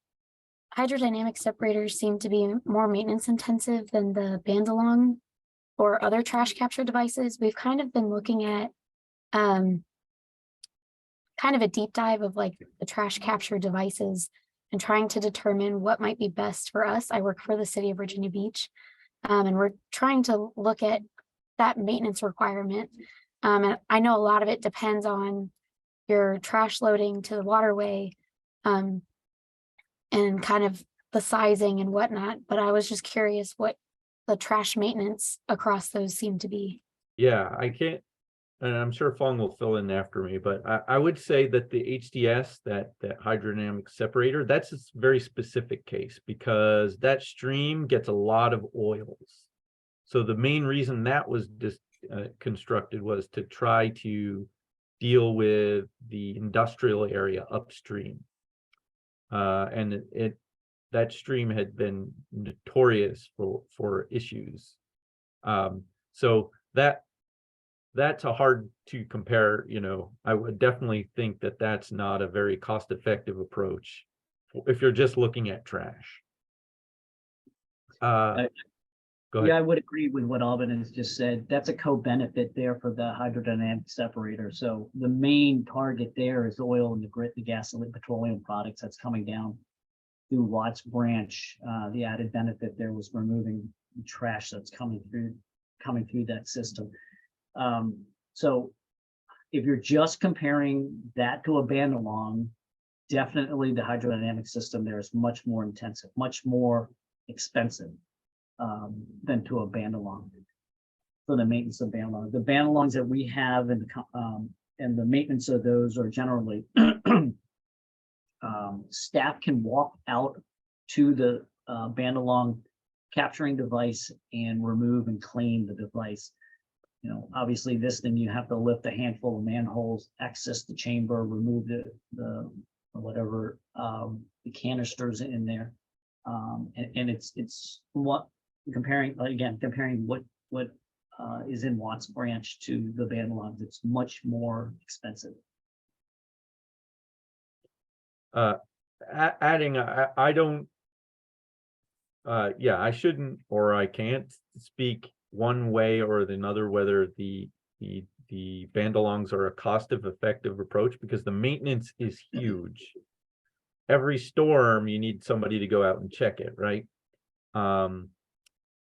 hydrodynamic separators seem to be more maintenance intensive than the Bandalong or other trash capture devices. We've kind of been looking at kind of a deep dive of like the trash capture devices and trying to determine what might be best for us. I work for the city of Virginia Beach, and we're trying to look at that maintenance requirement. And I know a lot of it depends on your trash loading to the waterway, and kind of the sizing and whatnot. But I was just curious what the trash maintenance across those seem to be. Yeah, I can't, and I'm sure Fong will fill in after me, but I would say that the HDS, that hydrodynamic separator, that's a very specific case because that stream gets a lot of oils. So the main reason that was just constructed was to try to deal with the industrial area upstream. And that stream had been notorious for issues. So that's a hard to compare. You know, I would definitely think that that's not a very cost-effective approach if you're just looking at trash. Go ahead. Yeah, I would agree with what Alvin has just said. That's a co-benefit there for the hydrodynamic separator. So the main target there is oil and the gasoline, petroleum products that's coming down through Watts Branch. The added benefit there was removing the trash that's coming through that system. So if you're just comparing that to a bandalong, definitely the hydrodynamic system there is much more intensive, much more expensive than to a bandalong for the maintenance of bandalong. The bandalongs that we have and the maintenance of those are generally staff can walk out to the bandalong capturing device and remove and clean the device. You know, obviously this thing you have to lift a handful of manholes, access the chamber, remove the whatever the canisters in there, and it's what comparing what is in Watts Branch to the bandalongs. It's much more expensive. Adding, I don't. Yeah, I shouldn't or I can't speak one way or another whether the bandalongs are a cost-effective approach, because the maintenance is huge. Every storm you need somebody to go out and check it, right?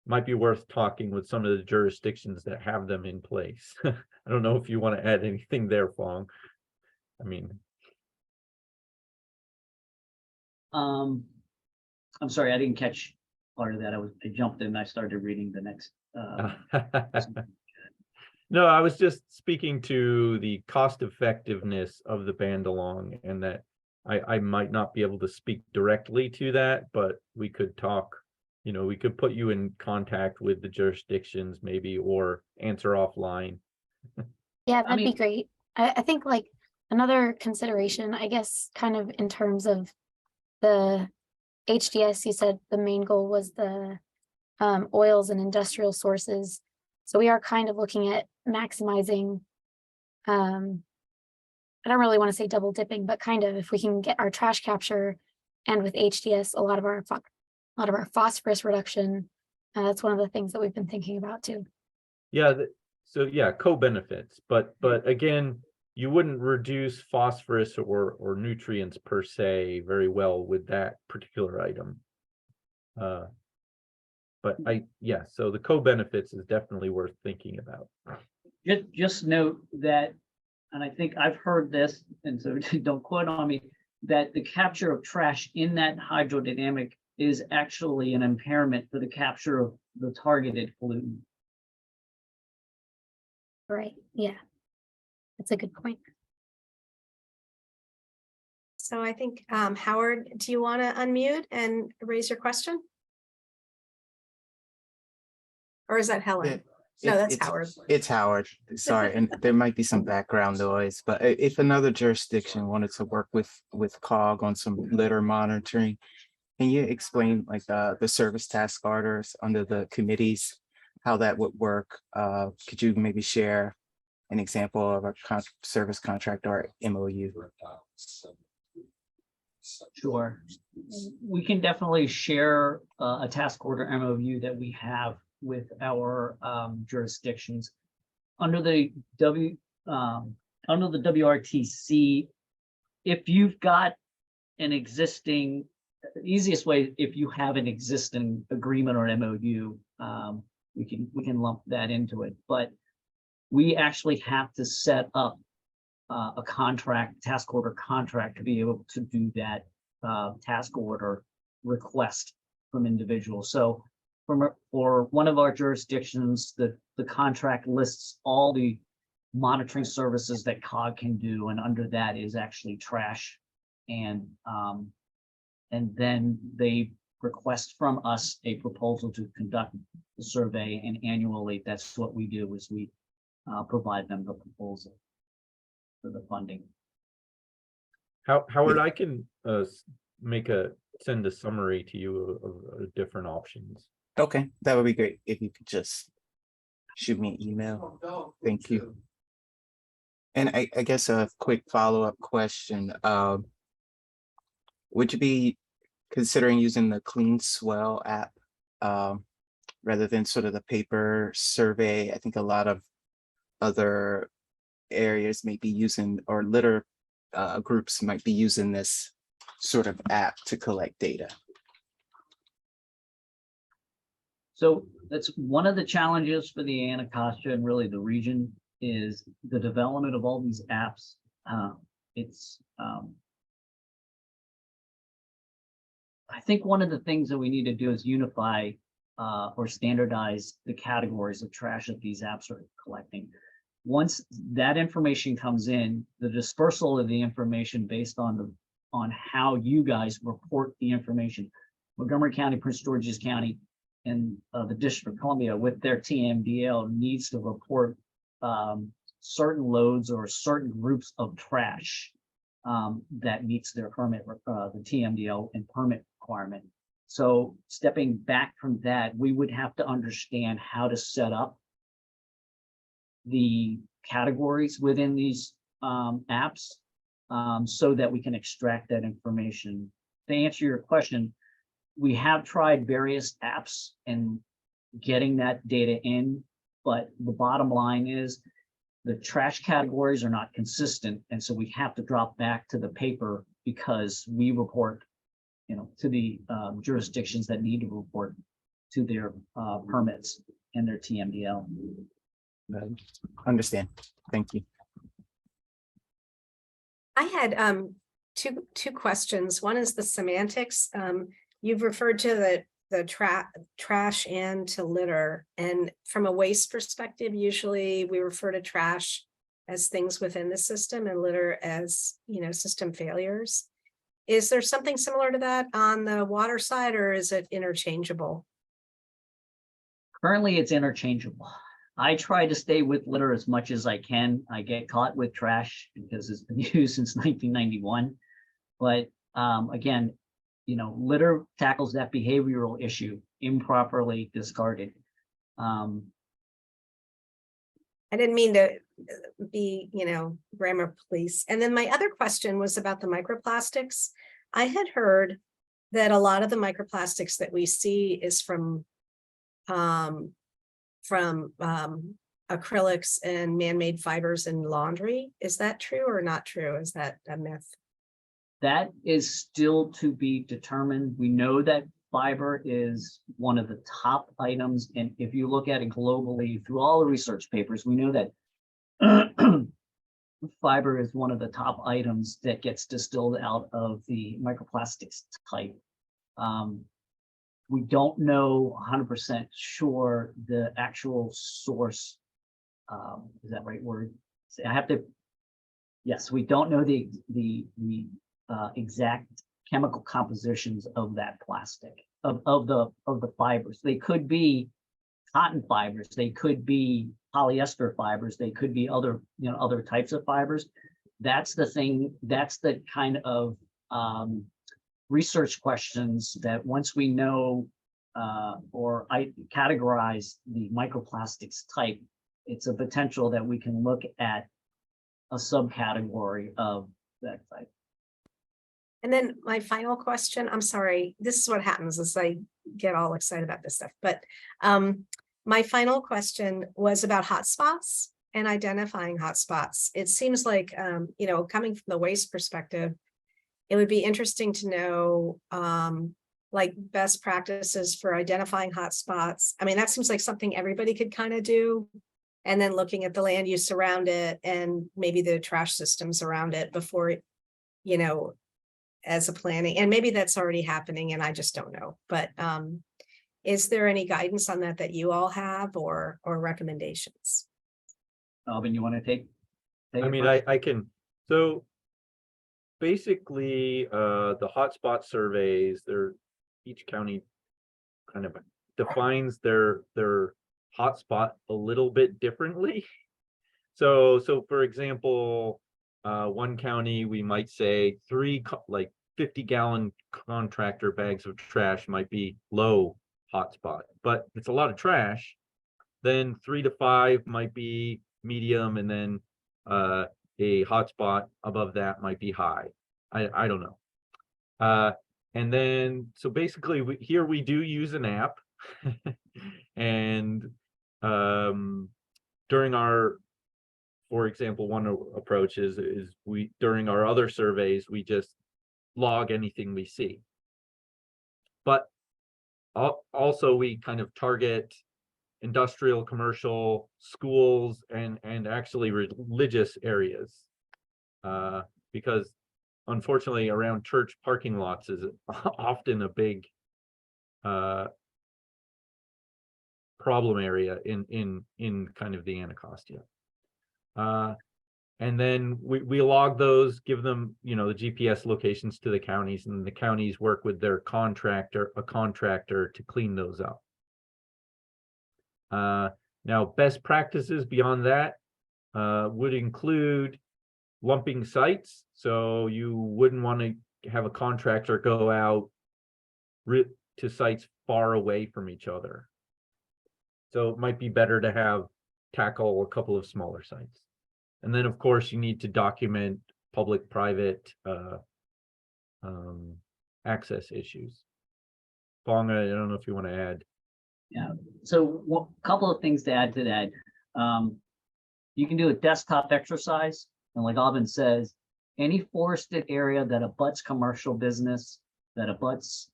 Might be worth talking with some of the jurisdictions that have them in place. I don't know if you want to add anything there, Fong. I mean, I'm sorry, I didn't catch part of that. I jumped in and I started reading the next. no, I was just speaking to the cost effectiveness of the bandalong, and that I might not be able to speak directly to that, but we could talk. You know, we could put you in contact with the jurisdictions maybe, or answer offline. Yeah, that'd be great. I think like another consideration, I guess, kind of in terms of the HDS, you said the main goal was the oils and industrial sources. So we are kind of looking at maximizing, I don't really want to say double dipping, but kind of if we can get our trash capture and with HDS, a lot of our phosphorus reduction, that's one of the things that we've been thinking about too. Yeah, so yeah, co-benefits, but again, you wouldn't reduce phosphorus or nutrients per se very well with that particular item. But so the co-benefits is definitely worth thinking about. Just note that, and I think I've heard this, and so don't quote on me, that the capture of trash in that hydrodynamic is actually an impairment for the capture of the targeted pollutant. Right, yeah. That's a good point. So I think, Howard, do you want to unmute and raise your question? Or is that Helen? No, that's Howard. It's Howard. Sorry, and there might be some background noise, but if another jurisdiction wanted to work with COG on some litter monitoring, can you explain like the service task orders under the committees, how that would work? Could you maybe share an example of a service contract or MOU? Sure. We can definitely share a task order MOU that we have with our jurisdictions. Under the WRTC, if you've got an existing, the easiest way, if you have an existing agreement or MOU, we can lump that into it. But we actually have to set up a task order contract to be able to do that task order request from individuals. So for one of our jurisdictions, the contract lists all the monitoring services that COG can do, and under that is actually trash, and then they request from us a proposal to conduct the survey, and annually, that's what we do, is we provide them the proposal for the funding. Howard, I can send a summary to you of different options. Okay, that would be great if you could just shoot me an email. Thank you. And I guess a quick follow-up question. Would you be considering using the Clean Swell app rather than sort of the paper survey? I think a lot of other areas may be using, or litter groups might be using this sort of app to collect data. So that's one of the challenges for the Anacostia and really the region, is the development of all these apps. I think one of the things that we need to do is unify or standardize the categories of trash that these apps are collecting. Once that information comes in, the dispersal of the information based on how you guys report the information, Montgomery County, Prince George's County, and the District of Columbia with their TMDL needs to report certain loads or certain groups of trash that meets their permit, the TMDL and permit requirement. So stepping back from that, we would have to understand how to set up the categories within these apps so that we can extract that information. To answer your question, we have tried various apps and getting that data in, but the bottom line is the trash categories are not consistent. And so we have to drop back to the paper because we report, to the jurisdictions that need to report to their permits and their TMDL. Understand. Thank you. I had two questions. One is the semantics. You've referred to the trash and to litter, and from a waste perspective, usually we refer to trash as things within the system and litter as system failures. Is there something similar to that on the water side, or is it interchangeable? Currently, it's interchangeable. I try to stay with litter as much as I can. I get caught with trash because it's been used since 1991. But again, litter tackles that behavioral issue, improperly discarded. I didn't mean to be, grammar police. And then my other question was about the microplastics. I had heard that a lot of the microplastics that we see is from acrylics and man-made fibers in laundry. Is that true or not true? Is that a myth? That is still to be determined. We know that fiber is one of the top items. And if you look at it globally through all the research papers, we know that fiber is one of the top items that gets distilled out of the microplastics type. We don't know 100% sure the actual source. Is that right word? Yes, we don't know the exact chemical compositions of that plastic, of the fibers. They could be cotton fibers, they could be polyester fibers, they could be other types of fibers. That's the thing, that's the kind of research questions that once we know or I categorize the microplastics type, it's a potential that we can look at a subcategory of that type. And then my final question, I'm sorry, this is what happens as I get all excited about this stuff, but my final question was about hotspots and identifying hotspots. It seems like, coming from the waste perspective, it would be interesting to know like best practices for identifying hotspots. I mean, that seems like something everybody could kind of do. And then looking at the land use around it and maybe the trash systems around it before, as a planning, and maybe that's already happening and I just don't know. But is there any guidance on that you all have or recommendations? Alvin, you want to take I mean, it first? I can. So basically, the hotspot surveys, each county kind of defines their hotspot a little bit differently. So for example, one county, we might say like 50-gallon contractor bags of trash might be low hotspot, but it's a lot of trash. Then 3 to 5 might be medium, and then a hotspot above that might be high. I don't know. And then, so basically here we do use an app and during our, for example, one approach is we, during our other surveys, we just log anything we see. But also we kind of target industrial, commercial, schools, and actually religious areas. Because unfortunately around church parking lots is often a big problem area in kind of the Anacostia. And then we log those, give them, you know, the GPS locations to the counties, and the counties work with their contractor to clean those up. Now, best practices beyond that would include lumping sites. So you wouldn't want to have a contractor go out to sites far away from each other. So it might be better to tackle a couple of smaller sites. And then, of course, you need to document public-private access issues. Fong, I don't know if you want to add. Yeah, so a couple of things to add to that. You can do a desktop exercise, and like Alvin says, any forested area that abuts commercial business, that abuts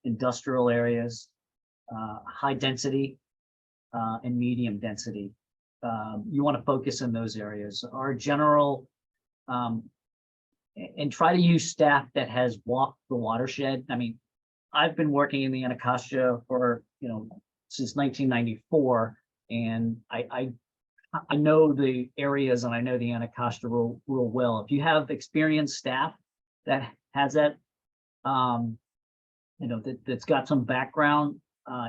industrial areas, high density and medium density, you want to focus in those areas. Our general, and try to use staff that has walked the watershed. I mean, I've been working in the Anacostia for, you know, since 1994, and I know the areas and I know the Anacostia real well. If you have experienced staff that has that, you know, that's got some background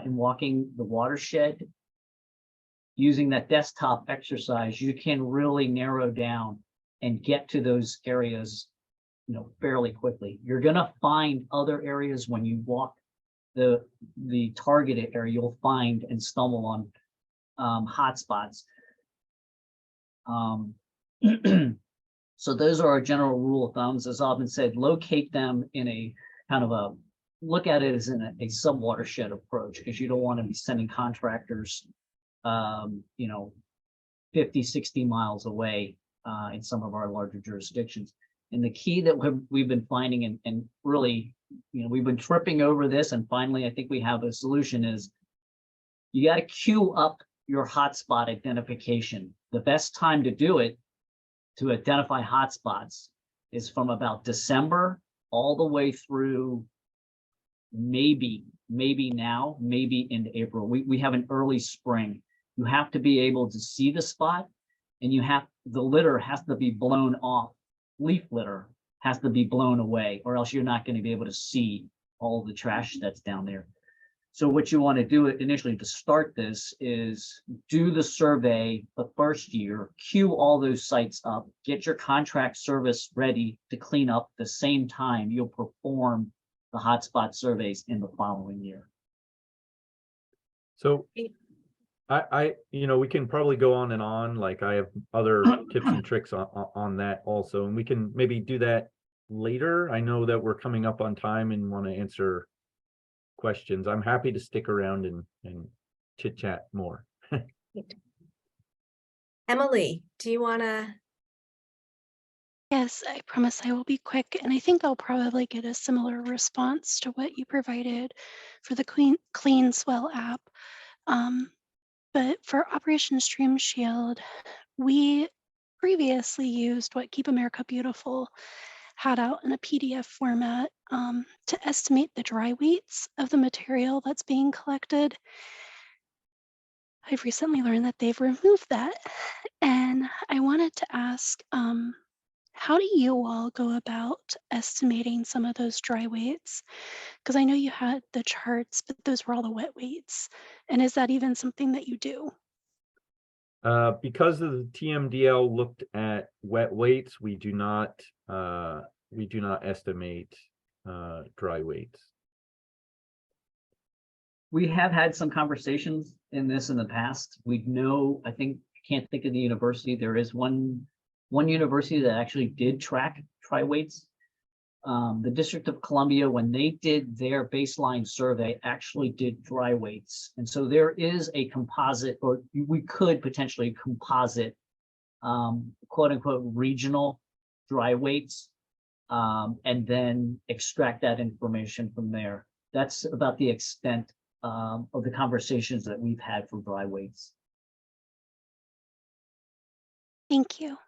in walking the watershed, using that desktop exercise, you can really narrow down and get to those areas, you know, fairly quickly. You're gonna find other areas when you walk the targeted area, you'll find and stumble on hotspots. So those are our general rule of thumbs. As Alvin said, locate them in a kind of a, look at it as in a sub-watershed approach, because you don't want to be sending contractors, you know, 50, 60 miles away in some of our larger jurisdictions. And the key that we've been finding, and really, you know, we've been tripping over this, and finally, I think we have a solution, is you got to queue up your hotspot identification. The best time to do it, to identify hotspots, is from about December all the way through maybe now, maybe into April. We have an early spring. You have to be able to see the spot, and the litter has to be blown off. Leaf litter has to be blown away, or else you're not going to be able to see all the trash that's down there. So what you want to do initially to start this is do the survey the first year, queue all those sites up, get your contract service ready to clean up the same time you'll perform the hotspot surveys in the following year. So you know, we can probably go on and on. Like, I have other tips and tricks on that also, and we can maybe do that later. I know that we're coming up on time and want to answer questions. I'm happy to stick around and chit chat more. Emily, do you want to? Yes, I promise I will be quick, and I think I'll probably get a similar response to what you provided for the Clean Swell app. But for Operation Stream Shield, we previously used what Keep America Beautiful had out in a PDF format to estimate the dry weights of the material that's being collected. I've recently learned that they've removed that, and I wanted to ask, how how do you all go about estimating some of those dry weights? Because I know you had the charts, but those were all the wet weights. And is that even something that you do? Because of the TMDL looked at wet weights, we do not estimate dry weights. We have had some conversations in this in the past. We know, I think, I can't think of the university. There is one university that actually did track dry weights. The District of Columbia, when they did their baseline survey, actually did dry weights. And so there is a composite, or we could potentially composite, quote unquote, regional dry weights, and then extract that information from there. That's about the extent of the conversations that we've had for dry weights. Thank you.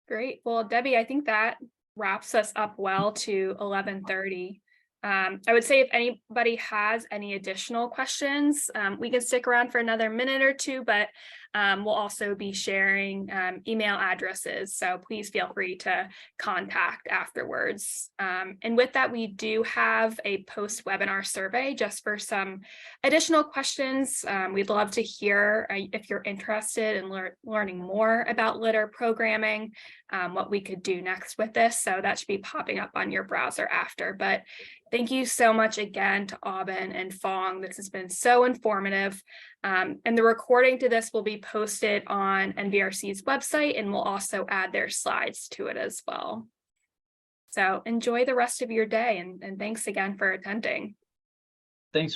Great. Well, Debbie, I think that wraps us up well to 11:30. I would say if anybody has any additional questions, we can stick around for another minute or two, but we'll also be sharing email addresses. So please feel free to contact afterwards. And with that, we do have a post-webinar survey just for some additional questions. We'd love to hear if you're interested in learning more about litter programming, what we could do next with this. So that should be popping up on your browser after. But thank you so much again to Aubin and Fong. This has been so informative. And the recording to this will be posted on NVRC's website, and we'll also add their slides to it as well. So enjoy the rest of your day, and thanks again for attending.